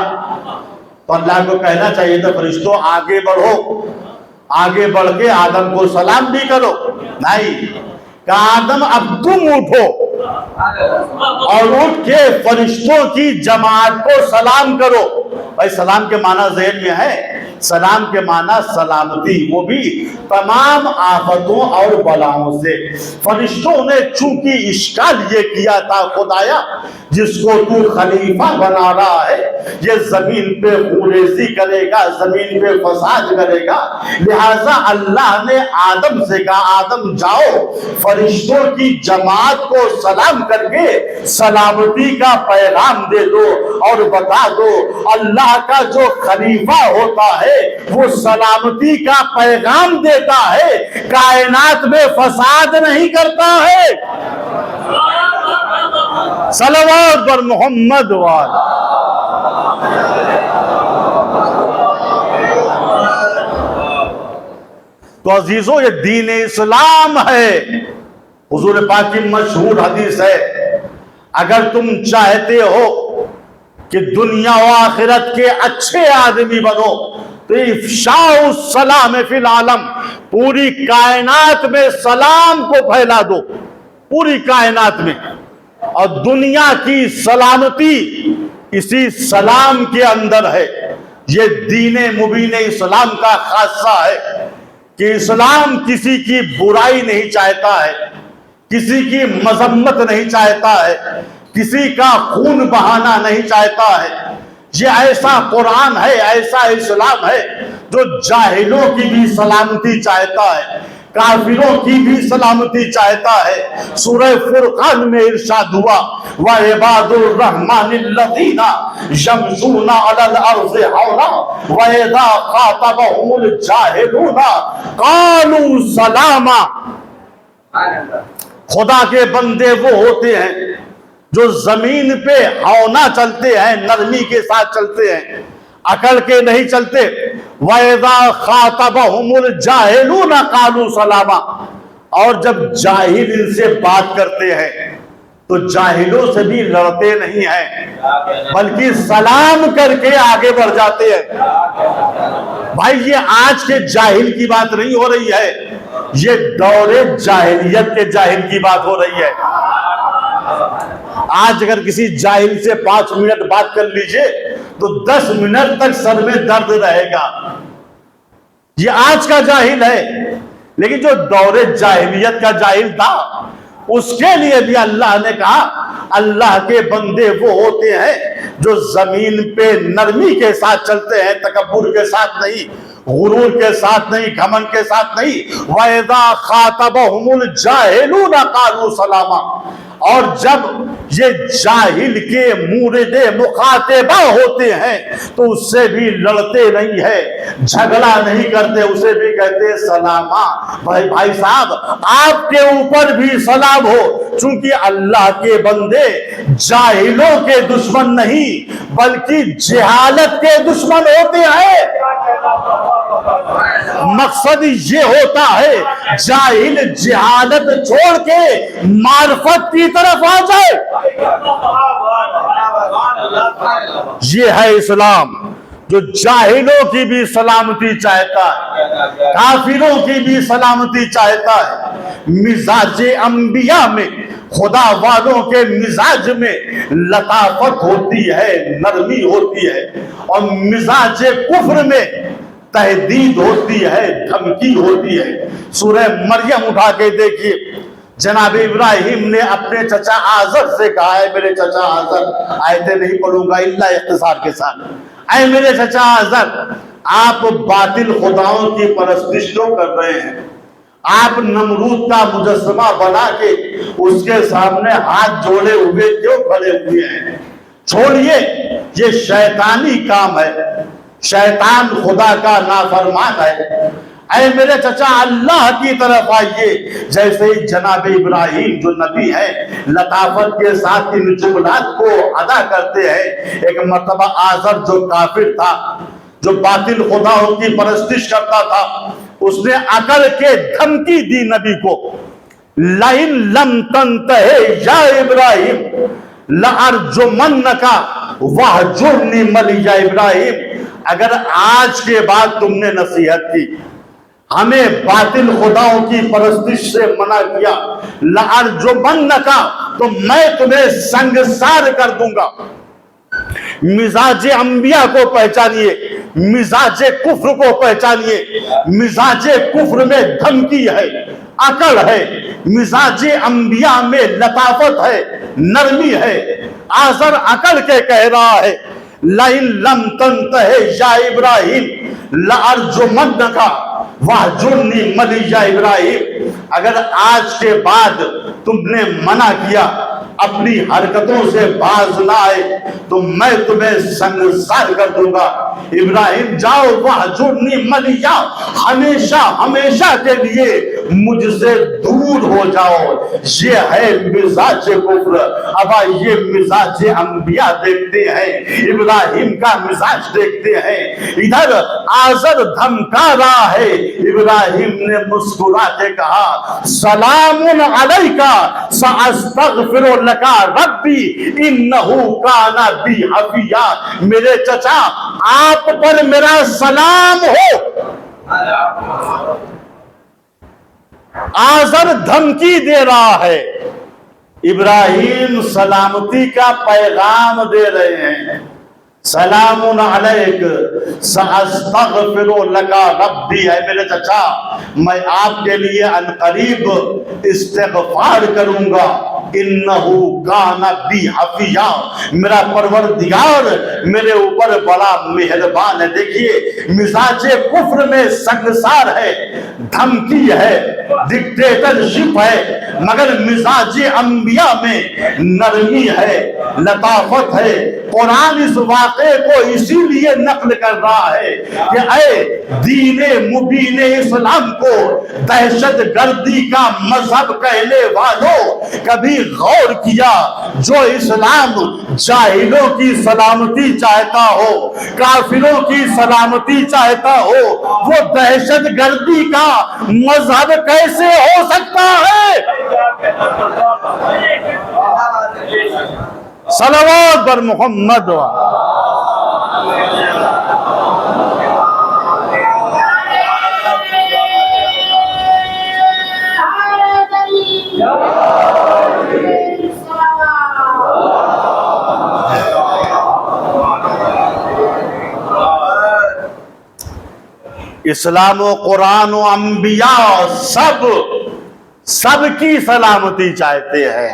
تو اللہ کو کہنا چاہیے تھا فرشتوں آگے بڑھو، آگے بڑھ کے آدم کو سلام بھی کرو، نہیں کہ آدم اب تم اٹھو اور اٹھ کے فرشتوں کی جماعت کو سلام کرو۔ بھائی سلام کے معنی ذہن میں ہے، سلام کے معنی سلامتی، وہ بھی تمام آفتوں اور بلاؤں سے۔ فرشتوں نے چونکہ اشکال یہ کیا تھا، خدایا جس کو تو خلیفہ بنا رہا ہے یہ زمین پہ خوریزی کرے گا، زمین پہ فساد کرے گا، لہٰذا اللہ نے آدم سے کہا آدم جاؤ فرشتوں کی جماعت کو سلام کر کے سلامتی کا پیغام دے دو اور بتا دو اللہ کا جو خلیفہ ہوتا ہے وہ سلامتی کا پیغام دیتا ہے، کائنات میں فساد نہیں کرتا ہے۔ صلوات پر محمد وعلا۔ تو عزیزو یہ دین اسلام ہے، حضور پاک کی مشہور حدیث ہے، اگر تم چاہتے ہو کہ دنیا و آخرت کے اچھے آدمی بنو تو افشاء السلام فی العالم، پوری کائنات میں سلام کو پھیلا دو، پوری کائنات میں، اور دنیا کی سلامتی اسی سلام کے اندر ہے۔ یہ دین مبین اسلام کا خاصہ ہے کہ اسلام کسی کی برائی نہیں چاہتا ہے، کسی کی مذمت نہیں چاہتا ہے، کسی کا خون بہانا نہیں چاہتا ہے۔ یہ ایسا قرآن ہے، ایسا اسلام ہے جو جاہلوں کی بھی سلامتی چاہتا ہے، کافروں کی بھی سلامتی چاہتا ہے۔ سورہ فرقان میں ارشاد ہوا وَعِبَادُ الرَّحْمَنِ الَّذِينَ يَمْشُونَ عَلَى الْأَرْضِ هَوْنًا وَإِذَا خَاطَبَهُمُ الْجَاهِلُونَ قَالُوا سَلَامًا۔ خدا کے بندے وہ ہوتے ہیں جو زمین پہ ہونا چلتے ہیں، نرمی کے ساتھ چلتے ہیں، اکڑ کے نہیں چلتے۔ وَإِذَا خَاطَبَهُمُ الْجَاهِلُونَ قَالُوا سَلَامًا، اور جب جاہل ان سے بات کرتے ہیں تو جاہلوں سے بھی لڑتے نہیں ہیں بلکہ سلام کر کے آگے بڑھ جاتے ہیں۔ بھائی یہ آج کے جاہل کی بات نہیں ہو رہی ہے، یہ دور جاہلیت کے جاہل کی بات ہو رہی ہے۔ آج اگر کسی جاہل سے 5 منٹ بات کر لیجئے تو 10 منٹ تک سر میں درد رہے گا۔ یہ آج کا جاہل ہے، لیکن جو دور جاہلیت کا جاہل تھا اس کے لیے بھی اللہ نے کہا اللہ کے بندے وہ ہوتے ہیں جو زمین پہ نرمی کے ساتھ چلتے ہیں، تکبر کے ساتھ نہیں، غرور کے ساتھ نہیں، گھمن کے ساتھ نہیں۔ وَإِذَا خَاطَبَهُمُ الْجَاهِلُونَ قَالُوا سَلَامًا، اور جب یہ جاہل کے مورد مخاطبہ ہوتے ہیں تو اس سے بھی لڑتے نہیں ہے، جھگڑا نہیں کرتے، اسے بھی کہتے سلامہ، بھائی صاحب آپ کے اوپر بھی سلام ہو، چونکہ اللہ کے بندے جاہلوں کے دشمن نہیں بلکہ جہالت کے دشمن ہوتے ہیں۔ مقصد یہ ہوتا ہے جاہل جہالت چھوڑ کے معرفت کی طرف آ جائے، یہ ہے اسلام جو جاہلوں کی بھی سلامتی چاہتا ہے، کافروں کی بھی سلامتی چاہتا ہے۔ مزاج انبیاء میں، خدا والوں کے مزاج میں لطافت ہوتی ہے، نرمی ہوتی ہے، اور مزاج کفر میں تہدید ہوتی ہے، دھمکی ہوتی ہے۔ سورہ مریم اٹھا کے دیکھیے، جناب ابراہیم نے اپنے چچا آزر سے کہا ہے میرے چچا آزر، آیتیں نہیں پڑھوں گا الا اختصار کے ساتھ، اے میرے چچا آزر، آپ باطل خداؤں کی پرستش کیوں کر رہے ہیں؟ آپ نمرود کا مجسمہ بنا کے اس کے سامنے ہاتھ جوڑے ہوئے کیوں کھڑے ہوئے ہیں؟ چھوڑیے، یہ شیطانی کام ہے، شیطان خدا کا نافرمان ہے۔ اے میرے چچا اللہ کی طرف آئیے۔ جیسے ہی جناب ابراہیم جو نبی ہے لطافت کے ساتھ ان جملات کو ادا کرتے ہیں، ایک مرتبہ آزر جو کافر تھا، جو باطل خداؤں کی پرستش کرتا تھا، اس نے عقل کے دھمکی دی نبی کو، لَإِن لَمْ تَنْتَهِ يَا إِبْرَاهِيمُ لَأَرْجُمَنَّكَ وَاهْجُرْنِي مَلِيًّا۔ ابراہیم اگر آج کے بعد تم نے نصیحت کی، ہمیں باطل خداؤں کی پرستش سے منع کیا، لَأَرْجُمَنَّكَ تو میں تمہیں سنگسار کر دوں گا۔ مزاج انبیاء کو پہچانیے، مزاج کفر کو پہچانیے۔ مزاج کفر میں دھمکی ہے، عقل ہے، مزاج انبیاء میں لطافت ہے، نرمی ہے۔ آزر عقل کے کہہ رہا ہے لَإِن لَمْ تَنْتَهِ يَا إِبْرَاهِيمُ لَأَرْجُمَنَّكَ وَاهْجُرْنِي مَلِيًّا۔ ابراہیم اگر آج کے بعد تم نے منع کیا، اپنی حرکتوں سے باز نہ آئے تو میں تمہیں سنگسار کر دوں گا۔ ابراہیم جاؤ، وَاهْجُرْنِي مَلِيًّا، ہمیشہ ہمیشہ کے لیے مجھ سے دور ہو جاؤ۔ یہ ہے مزاج کفر۔ اب یہ مزاج انبیاء دیکھتے ہیں، ابراہیم کا مزاج دیکھتے ہیں۔ ادھر آزر دھمکا رہا ہے، ابراہیم نے مسکرا کے کہا سلام علیک ساستغفر لک ربی انہ کان بی حفیا۔ میرے چچا آپ پر میرا سلام ہو۔ آزر دھمکی دے رہا ہے، ابراہیم سلامتی کا پیغام دے رہے ہیں، سلام علیک ساستغفر لک ربی۔ ہے میرے چچا میں آپ کے لیے عنقریب استغفار کروں گا، انہو کان بی حفیا، میرا پروردگار میرے اوپر بڑا مہربان ہے۔ دیکھیے مزاج کفر میں سنگسار ہے، دھمکی ہے، ڈکٹیٹرشپ ہے، مگر مزاج انبیاء میں نرمی ہے، لطافت ہے۔ قرآن اس واقعے کو اسی لیے نقل کر رہا ہے کہ اے دین مبین اسلام کو دہشت گردی کا مذہب کہنے والوں، کبھی غور کیا جو اسلام جاہلوں کی سلامتی چاہتا ہو، کافروں کی سلامتی چاہتا ہو، وہ دہشت گردی کا مذہب کیسے ہو سکتا ہے؟ صلوات بر محمد۔ اسلام و قرآن و انبیاء سب کی سلامتی چاہتے ہیں۔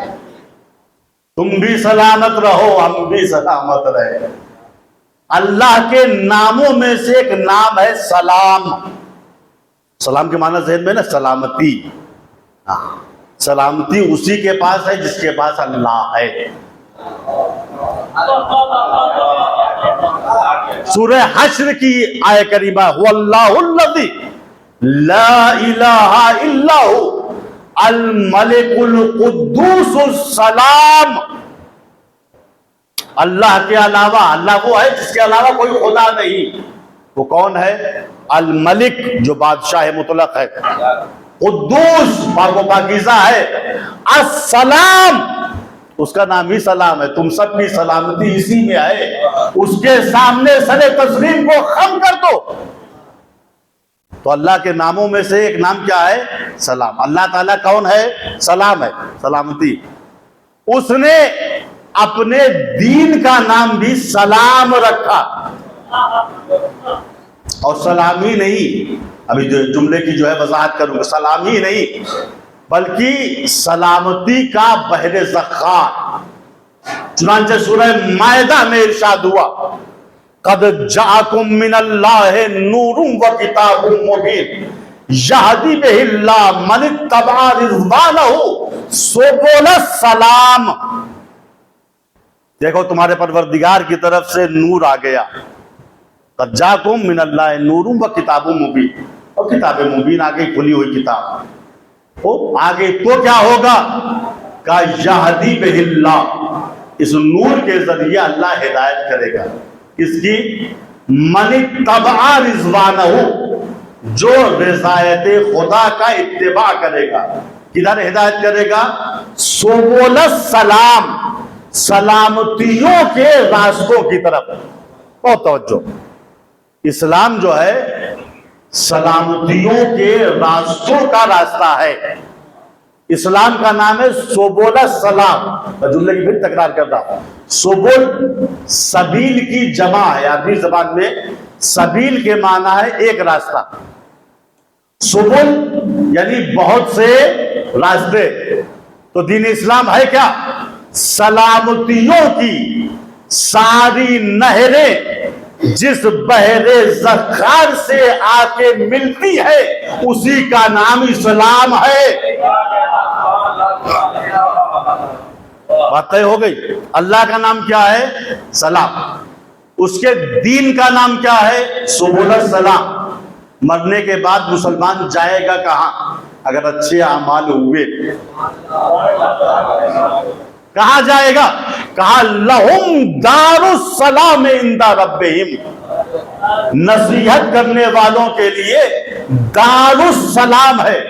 تم بھی سلامت رہو، ہم بھی سلامت رہے۔ اللہ کے ناموں میں سے ایک نام ہے سلام۔ سلام کے معنی ذہن میں نا سلامتی، سلامتی اسی کے پاس ہے جس کے پاس اللہ ہے۔ سورہ حشر کی آیہ کریمہ هو اللہ الذی لا الہ الا هو الملک القدوس السلام۔ اللہ کے علاوہ، اللہ وہ ہے جس کے علاوہ کوئی خدا نہیں۔ وہ کون ہے؟ الملک، جو بادشاہ مطلق ہے، قدوس، پاک و پاکیزہ ہے، السلام، اس کا نام ہی سلام ہے۔ تم سب کی سلامتی اسی میں ہے۔ اس کے سامنے سر تسلیم کو خم کر دو۔ تو اللہ کے ناموں میں سے ایک نام کیا ہے؟ سلام۔ اللہ تعالیٰ کون ہے؟ سلام ہے، سلامتی۔ اس نے اپنے دین کا نام بھی سلام رکھا، اور سلام ہی نہیں، ابھی جو جملے کی جو ہے وضاحت کروں گا، سلام ہی نہیں بلکہ سلامتی کا بحر ذخار۔ چنانچہ سورہ مائدہ میں ارشاد ہوا قد جاءکم من اللہ نور و کتاب مبین یہدی بہ اللہ من اتبع رضوانہ سبل السلام۔ دیکھو تمہارے پروردگار کی طرف سے نور آ گیا۔ قد جاءکم من اللہ نور و کتاب مبین، اور کتاب مبین آگے کھلی ہوئی کتاب، وہ آگے تو کیا ہوگا؟ کہ یہدی بہ اللہ، اس نور کے ذریعے اللہ ہدایت کرے گا۔ کس کی؟ من اتبع رضوانہ، جو رضایت خدا کا اتباع کرے گا۔ کدھر ہدایت کرے گا؟ سبل السلام، سلامتیوں کے راستوں کی طرف۔ بہت توجہ، اسلام جو ہے سلامتیوں کے راستوں کا راستہ ہے۔ اسلام کا نام ہے سبل السلام۔ میں جملے کی پھر تکرار کر رہا ہوں، سبل سبیل کی جمع ہے، عربی زبان میں سبیل کے معنی ہے ایک راستہ، سبل یعنی بہت سے راستے۔ تو دین اسلام ہے کیا؟ سلامتیوں کی ساری نہریں جس بحر ذخار سے آ کے ملتی ہے اسی کا نام اسلام ہے۔ بات طے ہو گئی؟ اللہ کا نام کیا ہے؟ سلام۔ اس کے دین کا نام کیا ہے؟ سبل السلام۔ مرنے کے بعد مسلمان جائے گا کہاں اگر اچھے اعمال ہوئے؟ کہاں جائے گا؟ کہا لہم دار السلام عند ربہم، نصیحت کرنے والوں کے لیے دار السلام ہے۔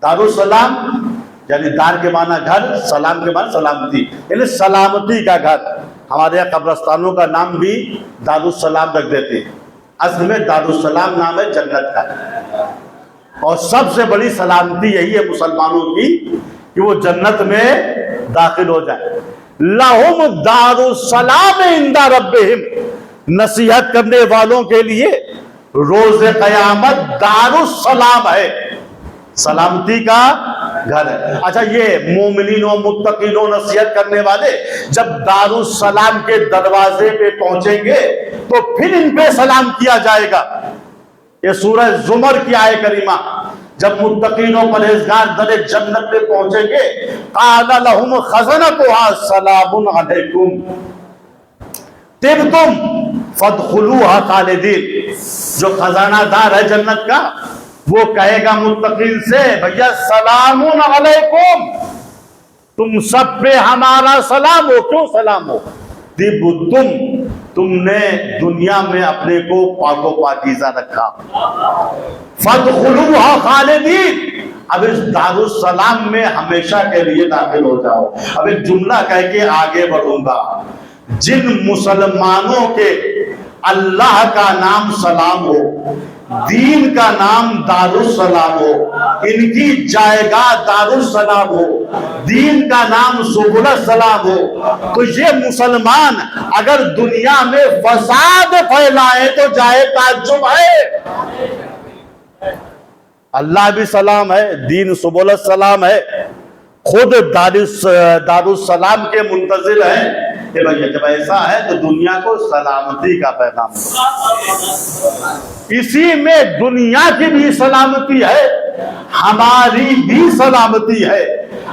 دار السلام یعنی دار کے معنی گھر، سلام کے معنی سلامتی، یعنی سلامتی کا گھر۔ ہمارے یہاں قبرستانوں کا نام بھی دار السلام رکھ دیتے ہیں، اصل میں دار السلام نام ہے جنت کا۔ اور سب سے بڑی سلامتی یہی ہے مسلمانوں کی کہ وہ جنت میں داخل ہو جائے۔ لہم دار السلام عند ربہم، نصیحت کرنے والوں کے لیے روز قیامت دار السلام ہے، سلامتی کا گھر ہے۔ اچھا، یہ مومنین و متقین و نصیحت کرنے والے جب دار السلام کے دروازے پہ پہنچیں گے تو پھر ان پہ سلام کیا جائے گا۔ یہ سورہ زمر کی آیہ کریمہ، جب متقین و پرہیزگار در جنت پہ پہنچیں گے، قال لہم خزنتها سلام علیکم طبتم فادخلوها خالدین۔ جو خزانہ دار ہے جنت کا، وہ کہے گا متقین سے، بھیا سلام علیکم، تم سب پہ ہمارا سلام ہو۔ کیوں سلام ہو؟ تم نے دنیا میں اپنے کو پاک و پاکیزہ رکھا۔ فادخلوها خالدین، اب اس دار السلام میں ہمیشہ کے لیے داخل ہو جاؤ۔ اب ایک جملہ کہہ کے آگے بڑھوں گا۔ جن مسلمانوں کے اللہ کا نام سلام ہو، دین کا نام دار السلام ہو، ان کی جائیگاہ دار السلام ہو، دین کا نام سبل السلام ہو، تو یہ مسلمان اگر دنیا میں فساد پھیلائے تو جائے تعجب ہے۔ اللہ بھی سلام ہے، دین سبل السلام ہے، خود دارالسلام کے منتظر ہیں کہ بھائی جب ایسا ہے تو دنیا کو سلامتی کا پیغام دو۔ اسی میں دنیا کی بھی سلامتی ہے، ہماری بھی سلامتی ہے۔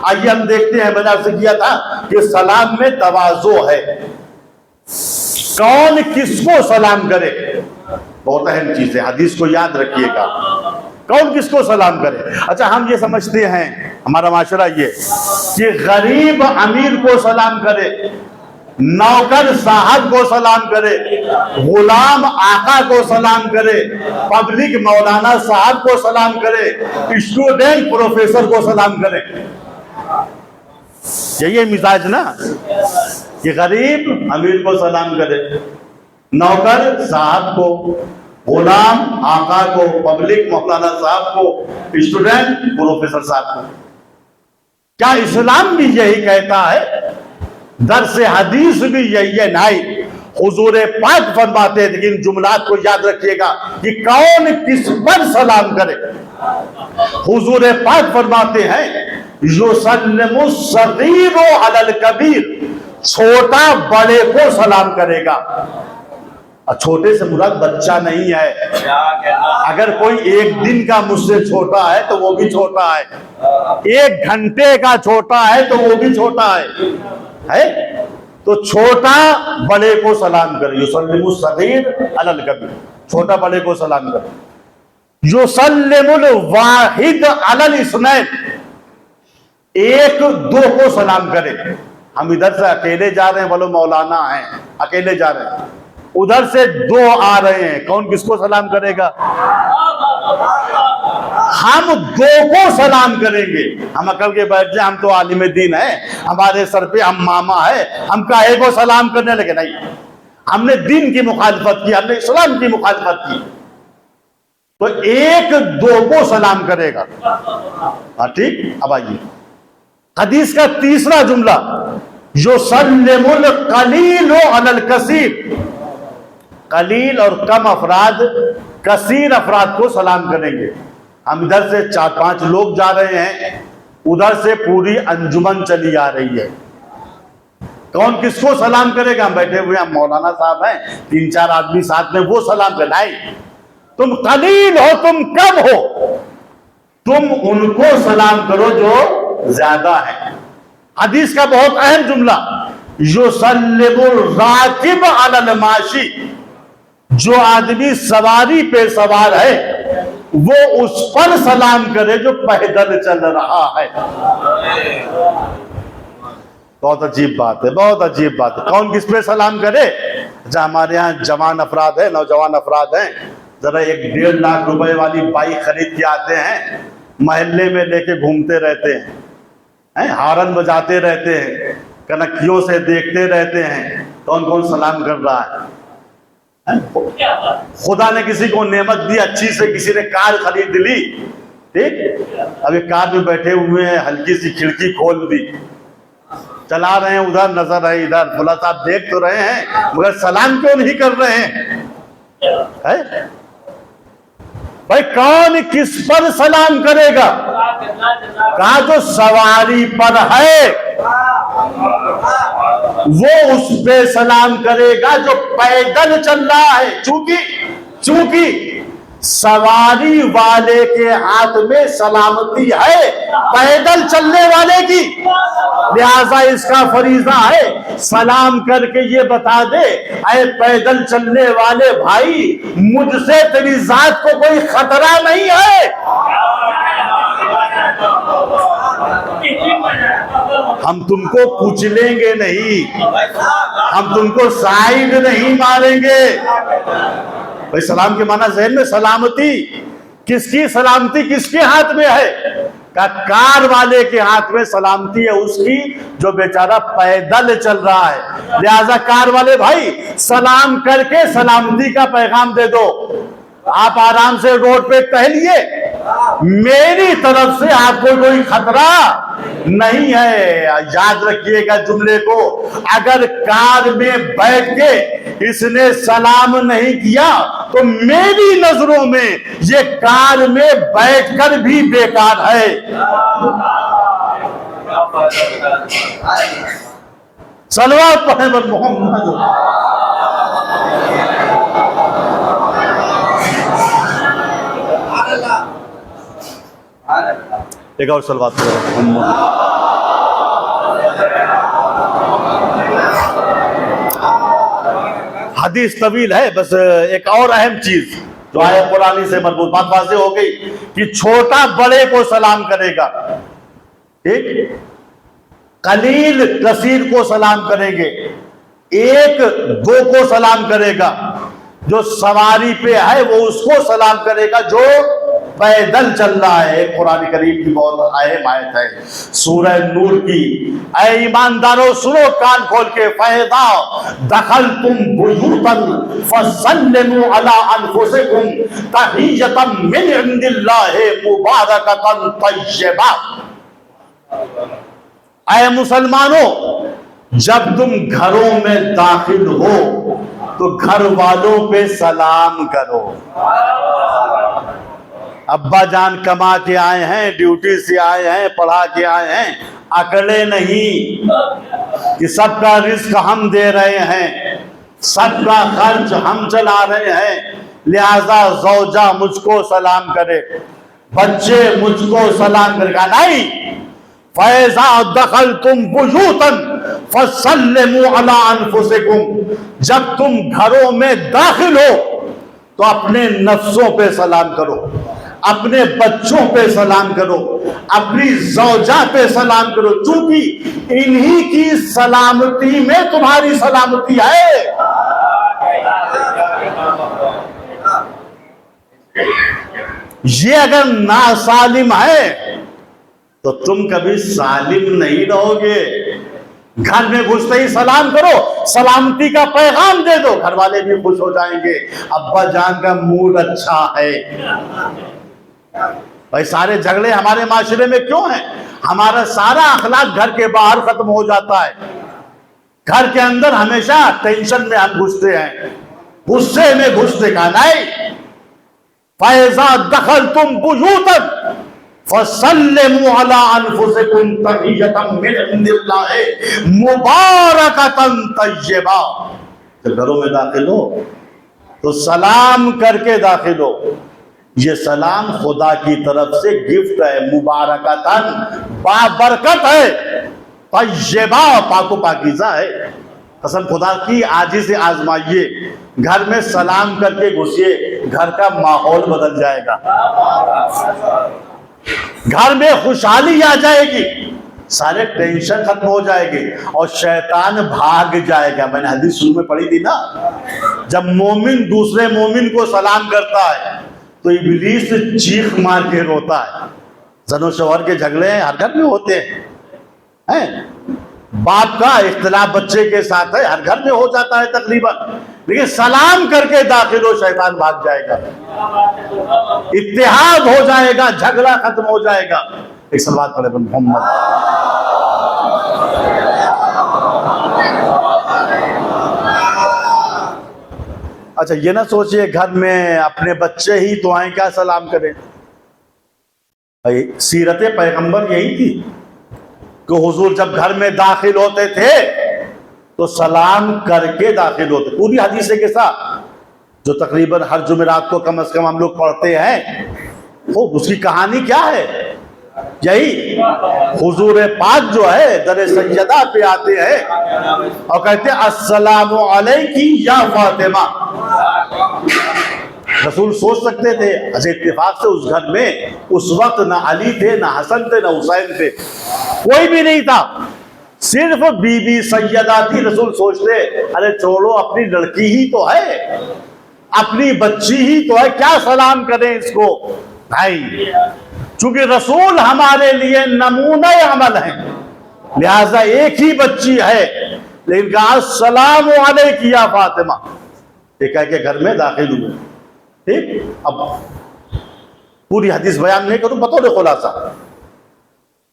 آئیے ہم دیکھتے ہیں، میں نے آپ سے کیا تھا کہ سلام میں تواضع ہے۔ کون کس کو سلام کرے، بہت اہم چیز ہے، حدیث کو یاد رکھیے گا، کون کس کو سلام کرے۔ اچھا ہم یہ سمجھتے ہیں، ہمارا معاشرہ یہ کہ غریب امیر کو سلام کرے، نوکر صاحب کو سلام کرے، غلام آقا کو سلام کرے، پبلک مولانا صاحب کو سلام کرے، اسٹوڈنٹ پروفیسر کو سلام کرے۔ یہی مزاج نا کہ غریب امیر کو سلام کرے، نوکر صاحب کو، غلام آقا کو، پبلک مولانا صاحب کو، اسٹوڈنٹ پروفیسر صاحب کو۔ کیا اسلام بھی یہی کہتا ہے؟ درس حدیث بھی یہی ہے؟ نہیں، حضور پاک فرماتے ہیں، لیکن جملات کو یاد رکھیے گا کہ کون کس پر سلام کرے۔ حضور پاک فرماتے ہیں یسلم الصغیر علی الکبیر، چھوٹا بڑے کو سلام کرے گا۔ چھوٹے سے مراد بچہ نہیں ہے، اگر کوئی ایک دن کا مجھ سے چھوٹا ہے تو وہ بھی چھوٹا ہے، ایک گھنٹے کا چھوٹا ہے تو وہ بھی چھوٹا ہے۔ تو چھوٹا بڑے کو سلام کرے، یسلم الصغیر علی الکبیر، چھوٹا بڑے کو سلام کرے۔ یسلم الواحد علی الاثنین، ایک دو کو سلام کرے۔ ہم ادھر سے اکیلے جا رہے ہیں، بولو مولانا ہیں، اکیلے جا رہے ہیں، ادھر سے دو آ رہے ہیں، کون کس کو سلام کرے گا؟ ہم دو کو سلام کریں گے۔ ہم عقل کے بیٹھ جائیں، ہم تو عالم دین ہیں، ہمارے سر پہ ہم ماما ہے، ہم کاہے کو سلام کرنے لگے؟ نہیں، ہم نے دین کی مخالفت کی، ہم نے اسلام کی مخالفت کی، تو ایک دو کو سلام کرے گا۔ ہاں ٹھیک، اب آئیے حدیث کا تیسرا جملہ، یسلم القلیل علی الکثیر، قلیل اور کم افراد کثیر افراد کو سلام کریں گے۔ ہم ادھر سے 4-5 لوگ جا رہے ہیں، ادھر سے پوری انجمن چلی آ رہی ہے، کون کس کو سلام کرے گا؟ ہم بیٹھے ہوئے ہیں، مولانا صاحب ہیں، 3-4 آدمی ساتھ میں، وہ سلام کرے۔ نہیں، تم قلیل ہو، تم کم ہو، تم ان کو سلام کرو جو زیادہ ہے۔ حدیث کا بہت اہم جملہ، یسلم الراکب علی الماشی، جو آدمی سواری پہ سوار ہے وہ اس پر سلام کرے جو پیدل چل رہا ہے۔ بہت عجیب بات ہے، بہت عجیب بات ہے، کون کس پہ سلام کرے؟ اچھا ہمارے ہاں جوان افراد ہیں، نوجوان افراد ہیں، ذرا 1-1.5 لاکھ روپے والی بائک خرید کے آتے ہیں، محلے میں لے کے گھومتے رہتے ہیں، ہارن بجاتے رہتے ہیں، کنکھیوں سے دیکھتے رہتے ہیں، کون کون سلام کر رہا ہے؟ خدا نے کسی کو نعمت دی اچھی سے، کسی نے کار خرید لی، ٹھیک، ابھی کار میں بیٹھے ہوئے ہیں، ہلکی سی کھڑکی کھول دی، چلا رہے ہیں، ادھر نظر ہے، ادھر بولا صاحب دیکھ تو رہے ہیں مگر سلام کیوں نہیں کر رہے ہیں؟ بھائی کون کس پر سلام کرے گا؟ کہا جو سواری پر ہے وہ اس پہ سلام کرے گا جو پیدل چل رہا ہے، چونکہ سواری والے کے ہاتھ میں سلامتی ہے پیدل چلنے والے کی، لہذا اس کا فریضہ ہے سلام کر کے یہ بتا دے، اے پیدل چلنے والے بھائی مجھ سے تیری ذات کو کوئی خطرہ نہیں ہے، ہم تم کو کچلیں گے نہیں، ہم تم کو سائیڈ نہیں ماریں گے۔ بھائی سلام کے معنی ذہن میں، سلامتی کس کی؟ سلامتی کس کے ہاتھ میں ہے؟ کار والے کے ہاتھ میں سلامتی ہے اس کی جو بیچارہ پیدل چل رہا ہے، لہذا کار والے بھائی سلام کر کے سلامتی کا پیغام دے دو، آپ آرام سے روڈ پہ ٹہلیے، میری طرف سے آپ کو کوئی خطرہ نہیں ہے۔ یاد رکھیے گا جملے کو، اگر کار میں بیٹھ کے اس نے سلام نہیں کیا تو میری نظروں میں یہ کار میں بیٹھ کر بھی بیکار ہے۔ صلوات پڑھیں بر محمد. ایک اور صلوات پڑھیں محمد. حدیث طویل ہے، بس ایک اور اہم چیز جو آیت قرآنی سے مربوط، بات واضح ہو گئی کہ چھوٹا بڑے کو سلام کرے گا، ٹھیک، قلیل کثیر کو سلام کریں گے، ایک دو کو سلام کرے گا، جو سواری پہ ہے وہ اس کو سلام کرے گا، جو پیدل چل رہا ہے. قرآن کریم کی بہت اہم آیت ہے سورہ نور کی. اے ایمانداروں سنو کان کھول کے، فَإِذَا دَخَلْتُمْ بُيُوتًا فَسَلِّمُوا عَلَىٰ أَنفُسِكُمْ تَحِيَّةً مِّنْ عِندِ اللَّهِ مُبَارَكَةً طَيِّبَةً. اے مسلمانوں، جب تم گھروں میں داخل ہو تو گھر والوں پہ سلام کرو. ابا جان کما کے آئے ہیں، ڈیوٹی سے آئے ہیں، پڑھا کے آئے ہیں، اکڑے نہیں کہ سب کا رزق ہم دے رہے ہیں، سب کا خرچ ہم چلا رہے ہیں، لہذا زوجہ مجھ کو سلام کرے، بچے مجھ کو سلام کرے گا. نہیں، فَإِذَا دَخَلْتُمْ بُيُوتًا فَسَلِّمُوا عَلَىٰ أَنفُسِكُمْ. جب تم گھروں میں داخل ہو تو اپنے نفسوں پہ سلام کرو، اپنے بچوں پہ سلام کرو، اپنی زوجہ پہ سلام کرو، چونکہ انہی کی سلامتی میں تمہاری سلامتی ہے. یہ اگر ناسالم ہے تو تم کبھی سالم نہیں رہو گے. گھر میں گھستے ہی سلام کرو، سلامتی کا پیغام دے دو، گھر والے بھی خوش ہو جائیں گے، ابا جان کا موڈ اچھا ہے. بھائی سارے جھگڑے ہمارے معاشرے میں کیوں ہیں؟ ہمارا سارا اخلاق گھر کے باہر ختم ہو جاتا ہے. گھر کے اندر ہمیشہ ٹینشن میں ہم گھستے ہیں، غصے میں گھستے کا نہیں. فَإِذَا دَخَلْتُمْ بُيُوتًا فَسَلِّمُوا عَلَىٰ أَنفُسِكُمْ تَحِيَّةً مِّنْ عِندِ اللَّهِ مُبَارَكَةً طَيِّبَةً. جب گھروں میں داخل ہو تو سلام کر کے داخل ہو. یہ سلام خدا کی طرف سے گفٹ ہے، مبارکتاً، بابرکت ہے، طیبہ، پاک و پاکیزہ ہے. قسم خدا کی آجی سے آزمائیے، گھر میں سلام کر کے گھسیے، گھر کا ماحول بدل جائے گا، گھر میں خوشحالی آ جائے گی، سارے ٹینشن ختم ہو جائے گی اور شیطان بھاگ جائے گا. میں نے حدیث شروع میں پڑھی تھی نا، جب مومن دوسرے مومن کو سلام کرتا ہے تو ابلیس چیخ مار کے روتا ہے. زن و شوہر کے جھگڑے ہر گھر میں ہوتے ہیں، باپ کا اختلاف بچے کے ساتھ ہے، ہر گھر میں ہو جاتا ہے تقریباً، لیکن سلام کر کے داخل ہو، شیطان بھاگ جائے گا، اتحاد ہو جائے گا، جھگڑا ختم ہو جائے گا. ایک صلوات پڑھے محمد. اچھا یہ نہ سوچئے گھر میں اپنے بچے ہی تو آئیں کیا سلام کریں. سیرت پیغمبر یہی تھی کہ حضور جب گھر میں داخل ہوتے تھے تو سلام کر کے داخل ہوتے. پوری حدیث کے ساتھ جو تقریباً ہر جمعرات کو کم از کم ہم لوگ پڑھتے ہیں، وہ اس کی کہانی کیا ہے؟ یہی حضور پاک جو ہے در سیدہ پہ آتے ہیں اور کہتے ہیں السلام علیکی یا فاطمہ. رسول سوچ سکتے تھے، اچھا اتفاق سے اس گھر میں اس وقت نہ علی تھے، نہ حسن تھے، نہ حسین تھے، کوئی بھی نہیں تھا، صرف بی بی سیدہ تھی. رسول سوچتے ارے چھوڑو، اپنی لڑکی ہی تو ہے، اپنی بچی ہی تو ہے، کیا سلام کریں اس کو. بھائی چونکہ رسول ہمارے لیے نمونہ عمل ہیں، لہذا ایک ہی بچی ہے، لیکن کہا السلام علیکی یا فاطمہ. یہ کہہ کے گھر میں داخل ہوئے. ٹھیک، اب پوری حدیث بیان نہیں کروں، بطور خلاصہ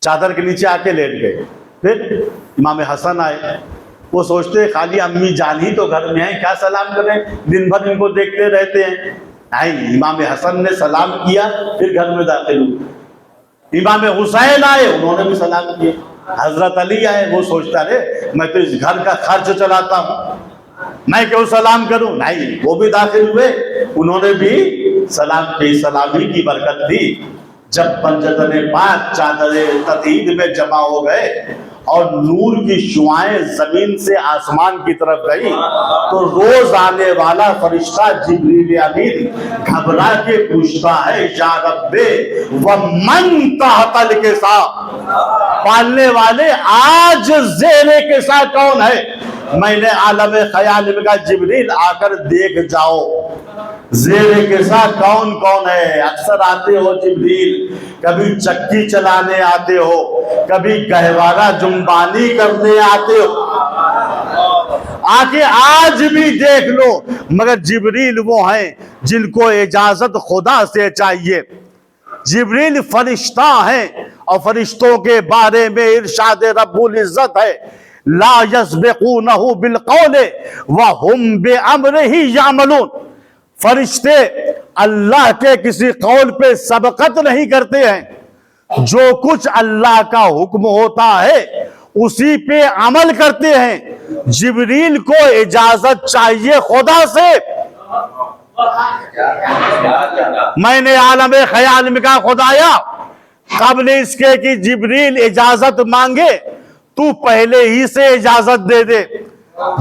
چادر کے نیچے آ کے لیٹ گئے. پھر امام حسن آئے، وہ سوچتے خالی امی جان ہی تو گھر میں ہیں، کیا سلام کریں، دن بھر ان کو دیکھتے رہتے ہیں. نہیں، امام حسن نے سلام کیا، پھر گھر میں داخل ہوئے. امام حسین آئے، انہوں نے بھی سلام کیا. حضرت علی آئے، وہ سوچتا رہے میں تو اس گھر کا خرچ چلاتا ہوں، میں کیوں سلام کروں؟ نہیں، وہ بھی داخل ہوئے، انہوں نے بھی سلام کی، سلامی کی برکت دی۔ جب پنجتن پاک چادر تطہیر میں جمع ہو گئے اور نور کی شعاعیں زمین سے آسمان کی طرف گئی تو روز آنے والا فرشتہ جبریل امین گھبرا کے پوچھتا ہے، یا رب ومن تحت الکساء، پالنے والے آج زیر کساء کون ہے؟ میں نے عالم خیال میں کہا جبریل آ کر دیکھ جاؤ زیر کساء کون کون ہے۔ اکثر آتے ہو جبریل، کبھی چکی چلانے آتے ہو، کبھی گہوارہ جنبانی کرنے آتے ہو، آکے آج بھی دیکھ لو۔ مگر جبریل وہ ہیں جن کو اجازت خدا سے چاہیے۔ جبریل فرشتہ ہیں اور فرشتوں کے بارے میں ارشاد رب العزت ہے، لا یسبقونہ بالقول وہم بامرہ یعملون۔ فرشتے اللہ کے کسی قول پہ سبقت نہیں کرتے ہیں، جو کچھ اللہ کا حکم ہوتا ہے اسی پہ عمل کرتے ہیں۔ جبریل کو اجازت چاہیے خدا سے۔ میں نے عالم خیال میں کہا خدایا قبل اس کے کہ جبریل اجازت مانگے تو پہلے ہی سے اجازت دے دے۔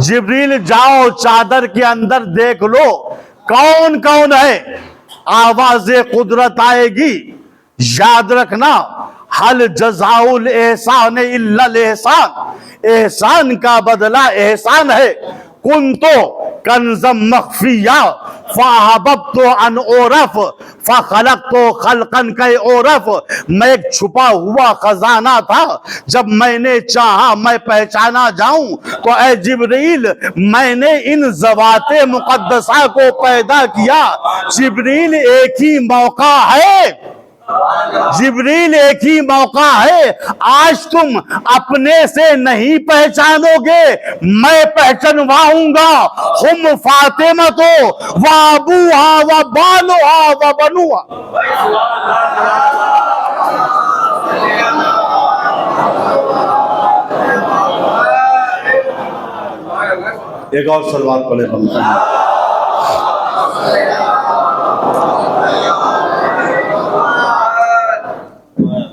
جبریل جاؤ چادر کے اندر دیکھ لو کون کون ہے، آواز قدرت آئے گی۔ یاد رکھنا حل جزاء الاحسان الا الاحسان، احسان کا بدلہ احسان ہے۔ کنتو کنزم مخفیہ فاحببت ان اعرف فخلقت خلقا کی اعرف، میں ایک چھپا ہوا خزانہ تھا، جب میں نے چاہا میں پہچانا جاؤں تو اے جبریل میں نے ان ذوات مقدسہ کو پیدا کیا۔ جبریل ایک ہی موقع ہے، جبریل ایک ہی موقع ہے، آج تم اپنے سے نہیں پہچانو گے، میں پہچنواؤں گا۔ ہم فاطمہ و ابوہا و بالوہا و بنوہا۔ ایک اور صلوات پڑھے بنتا ہے۔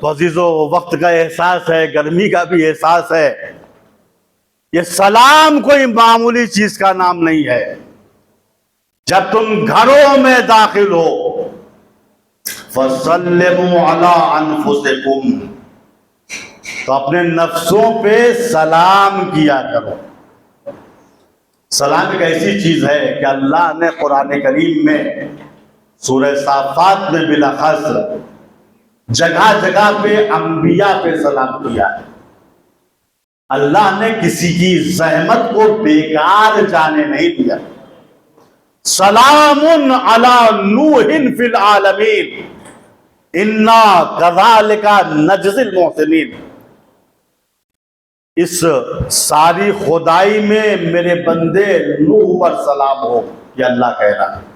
تو عزیزو وقت کا احساس ہے، گرمی کا بھی احساس ہے، یہ سلام کوئی معمولی چیز کا نام نہیں ہے۔ جب تم گھروں میں داخل ہو فَسَلِّمُوا عَلَىٰ أَنفُسِكُمْ، تو اپنے نفسوں پہ سلام کیا کرو۔ سلام ایک ایسی چیز ہے کہ اللہ نے قرآن کریم میں سورہ صافات میں بالاخص جگہ جگہ پہ انبیاء پہ سلام کیا ہے۔ اللہ نے کسی کی زحمت کو بیکار جانے نہیں دیا۔ سلام علی نوح فی العالمین انا کذالک نجزی المحسنین۔ اس ساری خدائی میں میرے بندے نوح پر سلام ہو، یہ اللہ کہہ رہا ہے۔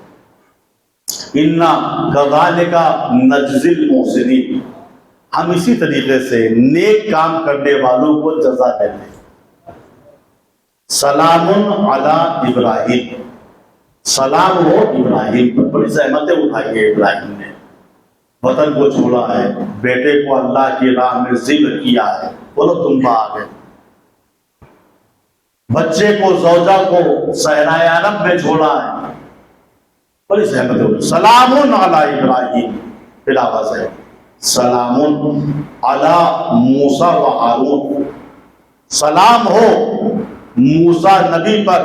انا کذالک نجزی المحسنین، ہم اسی طریقے سے نیک کام کرنے والوں کو جزا دیتے ہیں۔ سلام علی ابراہیم، سلام ہو ابراہیم پر، بڑی زحمتیں اٹھائی ہے ابراہیم نے، وطن کو چھوڑا ہے، بیٹے کو اللہ کی راہ میں ذبح کیا ہے، بولو تم آ گئے، بچے کو زوجہ کو صحرائے عرب میں چھوڑا ہے، بڑی زحمتیں اٹھائی۔ سلام علی ابراہیم، پھر آواز ہے سلام علی موسیٰ و ہارون، سلام ہو موسیٰ نبی پر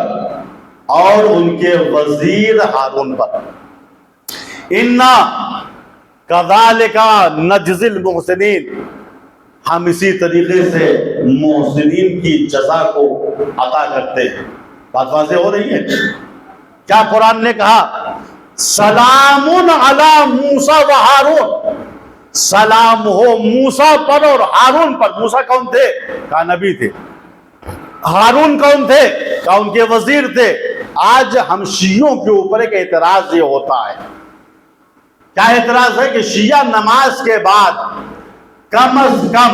اور ان کے وزیر ہارون پر۔ انا کذالک نجزی المحسنین، ہم اسی طریقے سے محسنین کی جزا کو عطا کرتے ہیں۔ بات واضح ہو رہی ہے؟ کیا قرآن نے کہا؟ سلام علی موسیٰ و ہارون، سلام ہو موسیٰ پر اور ہارون پر۔ موسیٰ کون تھے؟ کہا نبی تھے۔ ہارون کون تھے؟ کہا ان کے وزیر تھے۔ آج ہم شیعوں کے اوپر ایک اعتراض یہ ہوتا ہے، کیا اعتراض ہے کہ شیعہ نماز کے بعد کم از کم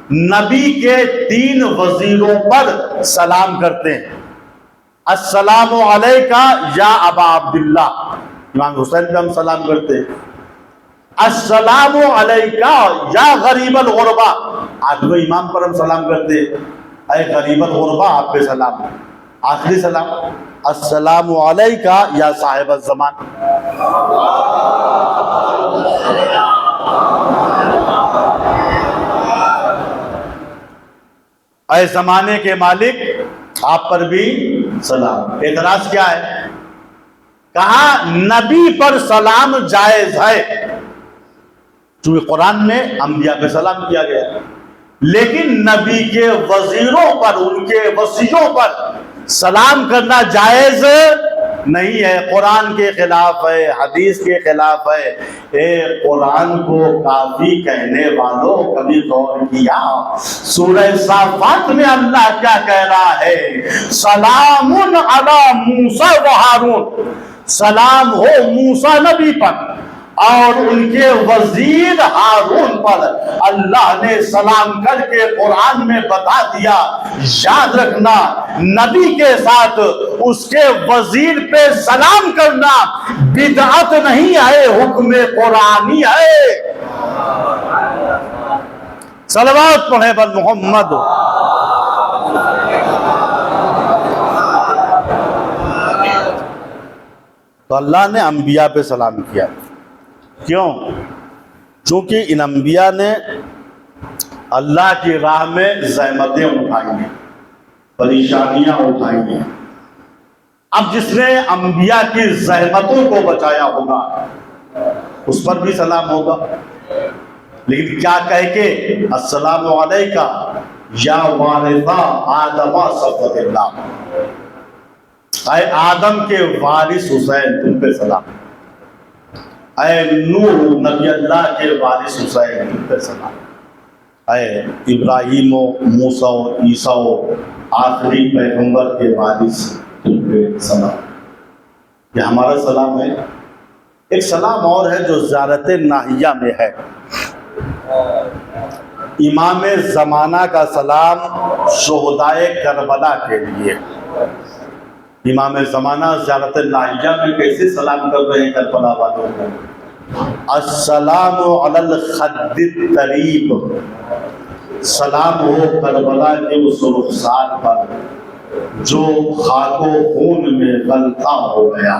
نبی کے 3 وزیروں پر سلام کرتے ہیں. السلام علیکہ یا ابا عبداللہ، امام حسین پہ ہم سلام کرتے ہیں. السلام علیکہ یا غریب الغربا، 8ویں امام پر ہم سلام کرتے ہیں، اے غریب الغربا آپ پہ سلام. آخری سلام السلام علیکہ یا صاحب الزمان. اے زمانے کے مالک آپ پر بھی سلام. اعتراض کیا ہے؟ کہا نبی پر سلام جائز ہے، چونکہ قرآن میں انبیاء پہ سلام کیا گیا ہے، لیکن نبی کے وزیروں پر، ان کے وصیوں پر سلام کرنا جائز نہیں ہے. قرآن کے خلاف ہے، حدیث کے خلاف ہے. اے قرآن کو کافی کہنے والوں، کبھی غور کیا سورہ صافات میں اللہ کیا کہہ رہا ہے؟ سلام علی موسیٰ و ہارون، سلام ہو موسیٰ نبی پر اور ان کے وزیر ہارون پر. اللہ نے سلام کر کے قرآن میں بتا دیا. یاد رکھنا، نبی کے ساتھ اس کے وزیر پہ سلام کرنا بدعت نہیں ہے، حکم قرآنی ہے. صلوات پڑھیں بر محمد. تو اللہ نے انبیاء پہ سلام کیا. کیوں؟ چونکہ ان انبیاء نے اللہ کی راہ میں زحمتیں اٹھائی ہیں، پریشانیاں اٹھائی ہیں. اب جس نے انبیاء کی زحمتوں کو بچایا ہوگا اس پر بھی سلام ہوگا، لیکن کیا کہہ کے؟ السلام علیکہ یا وارثہ آدم صفوت اللہ، اے آدم کے وارث حسین تم پہ سلام. اے نوح نبی اللہ کے وارث حسین تم پہ سلام. اے ابراہیم و موسیٰ و عیسیٰ و آخری پیغمبر کے وارث تم پہ سلام. یہ ہمارا سلام ہے. ایک سلام اور ہے جو زیارت ناہیہ میں ہے. امام زمانہ کا سلام شہدائے کربلا کے لیے. امام زمانہ زیارت ناہیہ میں کیسے سلام کر رہے ہیں کربلا والوں کو؟ السلام علی الخد الطریب، سلام ہو کربلا کے اس رخسار پر جو خاک و خون میں غلطہ ہو گیا.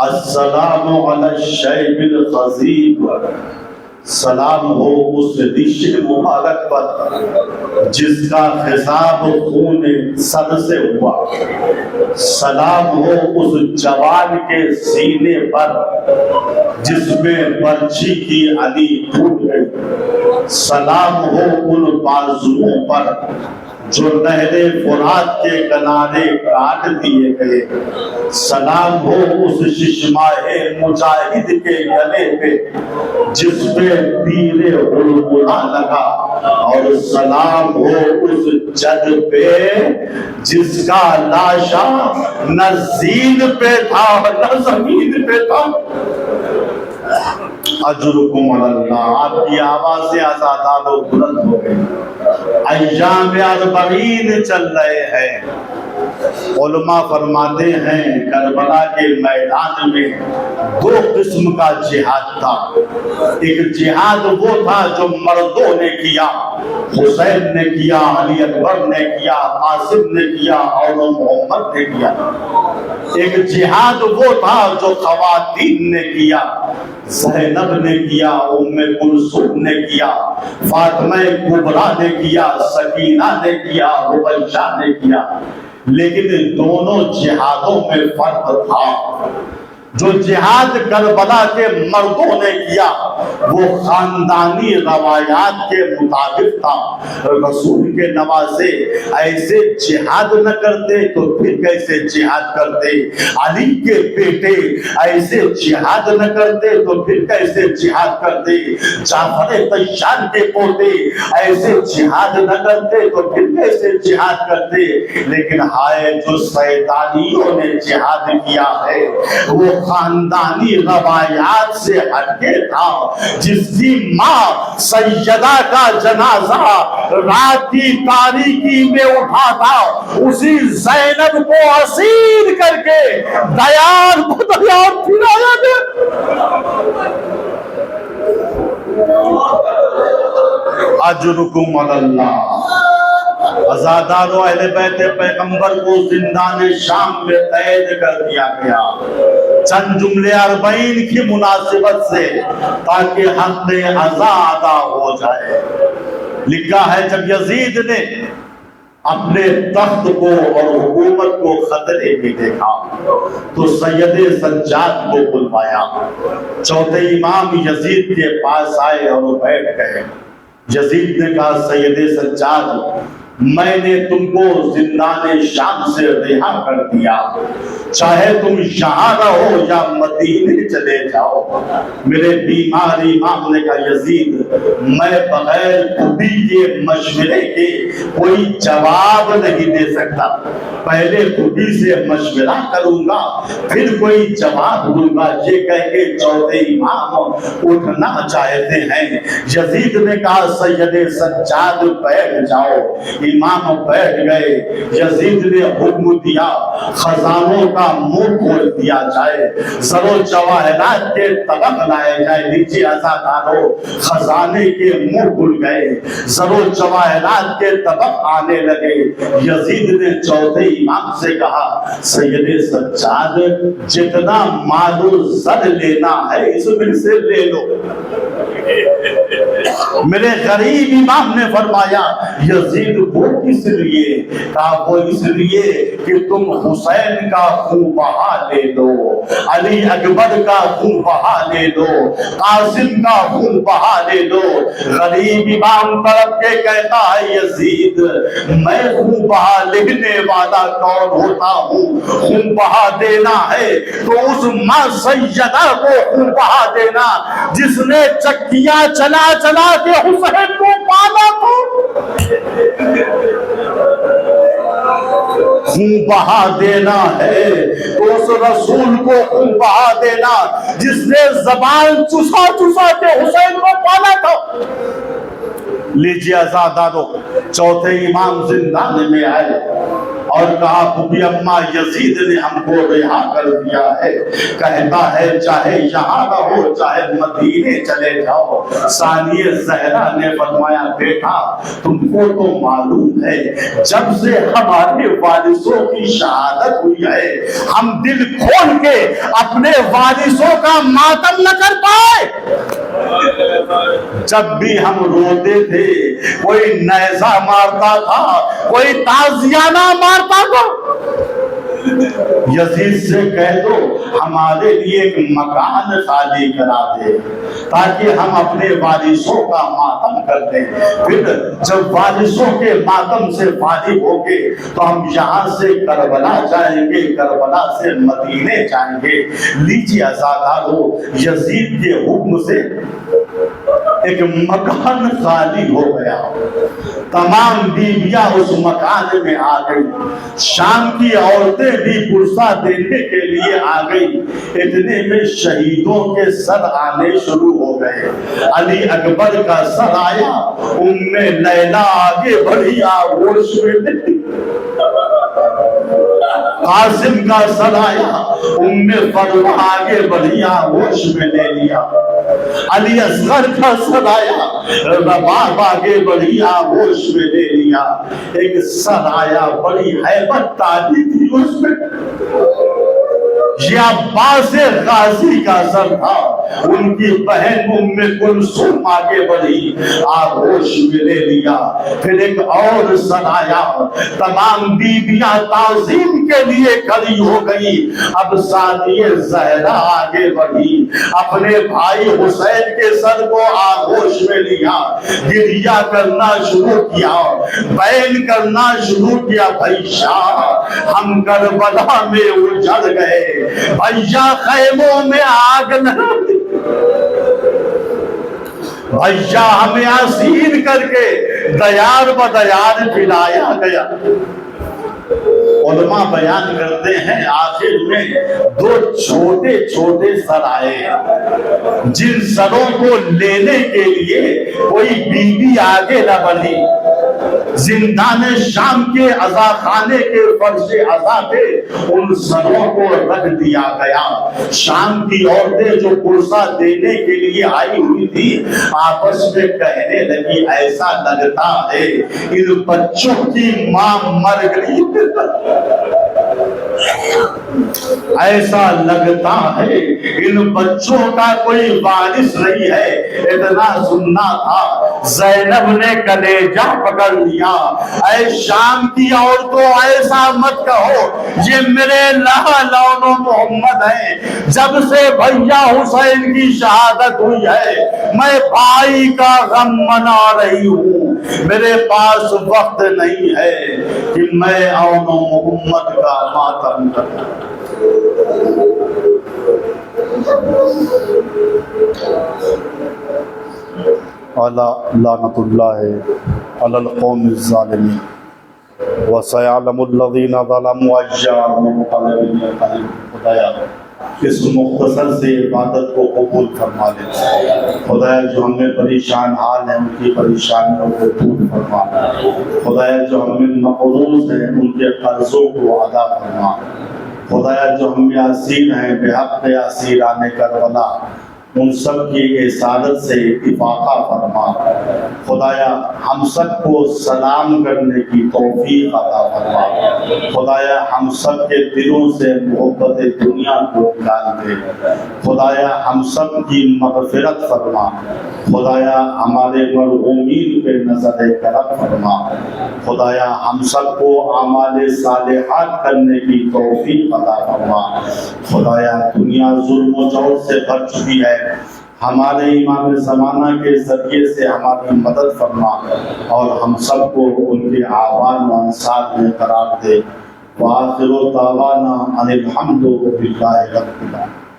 السلام علی الشیب الخضیب، سلام ہو اس ریش مبارک پر جس کا خضاب خون سر سے ہوا. سلام ہو اس جوان کے سینے پر جس میں برچھی کی علی پھوٹ گئی. سلام ہو ان بازوؤں پر جو نہر فرات کے کنارے کاٹ دیے گئے. سلام ہو اس ششماہ مجاہد کے گلے پہ جس پہ تیر ہلہلا لگا. اور سلام ہو اس جد پہ جس کا لاشا نہ زین پہ تھا نہ زمین پہ تھا. اجرکم علی اللہ. آپ کی آوازیں آزادان و بلند ہو گئی. ایام اربعین چل رہے ہیں. علماء فرماتے ہیں کربلا کے میدان میں 2 قسم کا جہاد تھا. ایک جہاد وہ تھا جو مردوں نے کیا، حسین نے کیا، علی اکبر نے کیا، قاسم نے کیا اور محمد نے کیا. ایک جہاد وہ تھا جو خواتین نے کیا، زینب نے کیا، ام کلثوم نے کیا، فاطمہ کبریٰ نے کیا، سکینہ نے کیا، ربیعہ نے کیا. لیکن دونوں جہادوں میں فرق تھا. جو جہاد کربلا کے مردوں نے کیا وہ خاندانی روایات کے مطابق تھا. رسول کے نواسے ایسے جہاد نہ کرتے تو پھر کیسے جہاد کرتے؟ علی کے بیٹے ایسے جہاد نہ کرتے تو پھر کیسے جہاد کرتے؟ جعفر طیار کے پوتے ایسے جہاد نہ کرتے تو پھر کیسے جہاد کرتے؟ لیکن ہائے جو سیدانیوں نے جہاد کیا ہے وہ خاندانی روایات سے ہٹکے تھا، جس کی ماں سیدہ کا جنازہ رات کی تاریکی میں اٹھا تھا، اسی زینب کو اسیر کر کے دیار بدیار پھرایا گیا۔ اجرکم علی اللہ۔ ازادارو اہل بیت پیغمبر کو زندان شام میں قید کر دیا گیا چند جملے 40 کی مناسبت سے، تاکہ حق ازا ادا ہو جائے۔ لکھا ہے جب یزید نے اپنے تخت کو اور حکومت کو خطرے میں دیکھا تو سید سجاد کو بلوایا۔ چوتھے امام یزید کے پاس آئے اور وہ بیٹھ گئے۔ یزید نے کہا سید سجاد، میں نے تم کو زندان شام سے رہا کر دیا، چاہے تم یہاں رہو یا مدینے چلے جاؤ۔ میرے بیمار امام نے کہا یزید، میں بغیر خودی کے مشورے کے کوئی جواب نہیں دے سکتا، پہلے خودی سے مشورہ کروں گا پھر کوئی جواب دوں گا۔ یہ کہہ کے چوتھے امام اٹھنا چاہتے ہیں۔ یزید نے کہا سید سجاد بیٹھ جاؤ۔ امام بیٹھ گئے۔ یزید نے حکم دیا خزانوں کا منہ کھول دیا جائے، زر و جواہرات کے طبق لائے جائے۔ نیچے ازادارو خزانے کے منہ کھل گئے، زر و جواہرات کے طبق آنے لگے۔ یزید نے چوتھے امام سے کہا سید سجاد، جتنا مال و زر لینا ہے اس میں سے لے لو۔ میرے غریب امام نے فرمایا یزید وہ کس لیے؟ کہا وہ اس لیے کہ تم حسین کا خون بہا لے لو، علی اکبر کا خون بہا لے لو، قاسم کا خون بہا لے لو۔ غریب امام طرف کے کہتا ہے یزید، میں خون بہا لینے والا کون ہوتا ہوں؟ خون بہا دینا ہے تو اس ماں سیدہ کو خون بہا دینا جس نے چکیاں چلا چلا کے حسین کو پالا تھا۔ خون بہا دینا ہے تو اس رسول کو خون بہا دینا جس نے زبان چسا چسا کے حسین کو پالا تھا۔ لیجیے آزادارو، چوتھے امام زندان میں آئے اور کہا بھوبی اماں یزید نے ہم کو رہا کر دیا ہے، کہتا ہے چاہے یہاں رہو چاہے مدینے چلے جاؤ۔ ثانیہ زہرا نے فرمایا بیٹا تم کو تو معلوم ہے جب سے ہمارے وارثوں کی شہادت ہوئی ہے ہم دل کھول کے اپنے وارثوں کا ماتم نہ کر پائے۔ جب بھی ہم روتے تھے کوئی نیزہ مارتا تھا، کوئی تازیانہ مارتا تھا۔ یزید سے کہہ دو ہمارے لیے ایک مکان خالی کرا دے تاکہ ہم اپنے وارثوں کا ماتم کر دیں، پھر جب وارثوں کے ماتم سے فارغ ہو گے تو ہم یہاں سے کربلا جائیں گے، کربلا سے مدینے جائیں گے۔ لیجیے آزادارو، یزید کے حکم سے ایک مکان خالی ہو گیا، تمام بیویاں اس مکان میں آ گئی، شام کی عورتیں بھی پرسہ دینے کے لیے آ گئی۔ اتنے میں شہیدوں کے سر آنے شروع ہو گئے۔ علی اکبر کا سر آیا، ام لیلا آگے بڑھی آغوش میں، قاسم کا سر آیا، ام فروہ آگے بڑھی آغوش میں لے لیا۔ علی اصغر کا سر آیا، رباب آگے بڑھی آغوش میں لے لیا۔ ایک سر آیا، بڑی ہیبت تاری تھی اس میں، یہ عباس غازی کا سر تھا۔ ان کی بہن ام کلثوم آگے بڑھی، آغوش میں لے لیا۔ پھر ایک اور سر آیا، تمام بیویاں تعظیم کے لیے کھڑی ہو گئی۔ اب ثانیہ زہرا آگے بڑھی، اپنے بھائی حسین کے سر کو آغوش میں لیا، گریہ کرنا شروع کیا، بیان کرنا شروع کیا، بھیا ہم کربلا میں اجڑ گئے، بھیا خیموں میں آگ نہ دی، بھیا ہمیں اسیر کر کے دیار بدیار پھلایا گیا۔ علماء بیان کرتے ہیں آخر میں دو چھوٹے چھوٹے سر آئے، جن سروں کو لینے کے لیے کوئی بی بی آگے نہ بڑھی۔ زندان شام کے عزا خانے کے فرش عزا پہ ان سروں کو رکھ دیا گیا۔ شام کی عورتیں جو پرسہ دینے کے لیے آئی ہوئی تھی آپس میں کہنے لگی ایسا لگتا ہے ان بچوں کی ماں مر گئی، ایسا لگتا ہے ان بچوں کا کوئی وارث نہیں ہے۔ اتنا سننا تھا زینب نے کلیجہ پکڑ لیا، اے شام کی عورتوں ایسا مت کہو یہ میرے لون و محمد ہیں، جب سے بھیا حسین کی شہادت ہوئی ہے میں بھائی کا غم منا رہی ہوں، میرے پاس وقت نہیں ہے کہ میں اون و محمد کا ماتم کروں۔ لعنت اللہ علی القوم الظالمین وسيعلم الذین ظلموا أيّ منقلب ينقلبون۔ خدایا اس مختصر سے عبادت کو قبول فرما لے۔ خدایا جو ہمیں پریشان حال ہیں ان کی پریشانیوں کو دور فرما، خدایا جو ہمیں مقروض ہیں ان کے قرضوں کو ادا فرما، خدایا جو ہم میں اسیر ہیں بے حق اسیران کربلا ان سب کی اسارت سے اتفاقہ فرما، خدایا ہم سب کو سلام کرنے کی توفیق عطا فرما، خدایا ہم سب کے دلوں سے محبت دنیا کو نکال دے، خدایا ہم سب کی مغفرت فرما، خدایا ہمارے مرحومین پہ نظر کرم فرما، خدایا ہم سب کو اعمال صالحات کرنے کی توفیق عطا فرما، خدایا دنیا ظلم و جور سے بھر چکی ہے، ہمارے امام زمانہ کے ذریعے سے ہماری مدد فرما اور ہم سب کو ان کے اعوان و انصار میں قرار دے۔ وآخر دعوانا ان الحمد للہ رب العالمین۔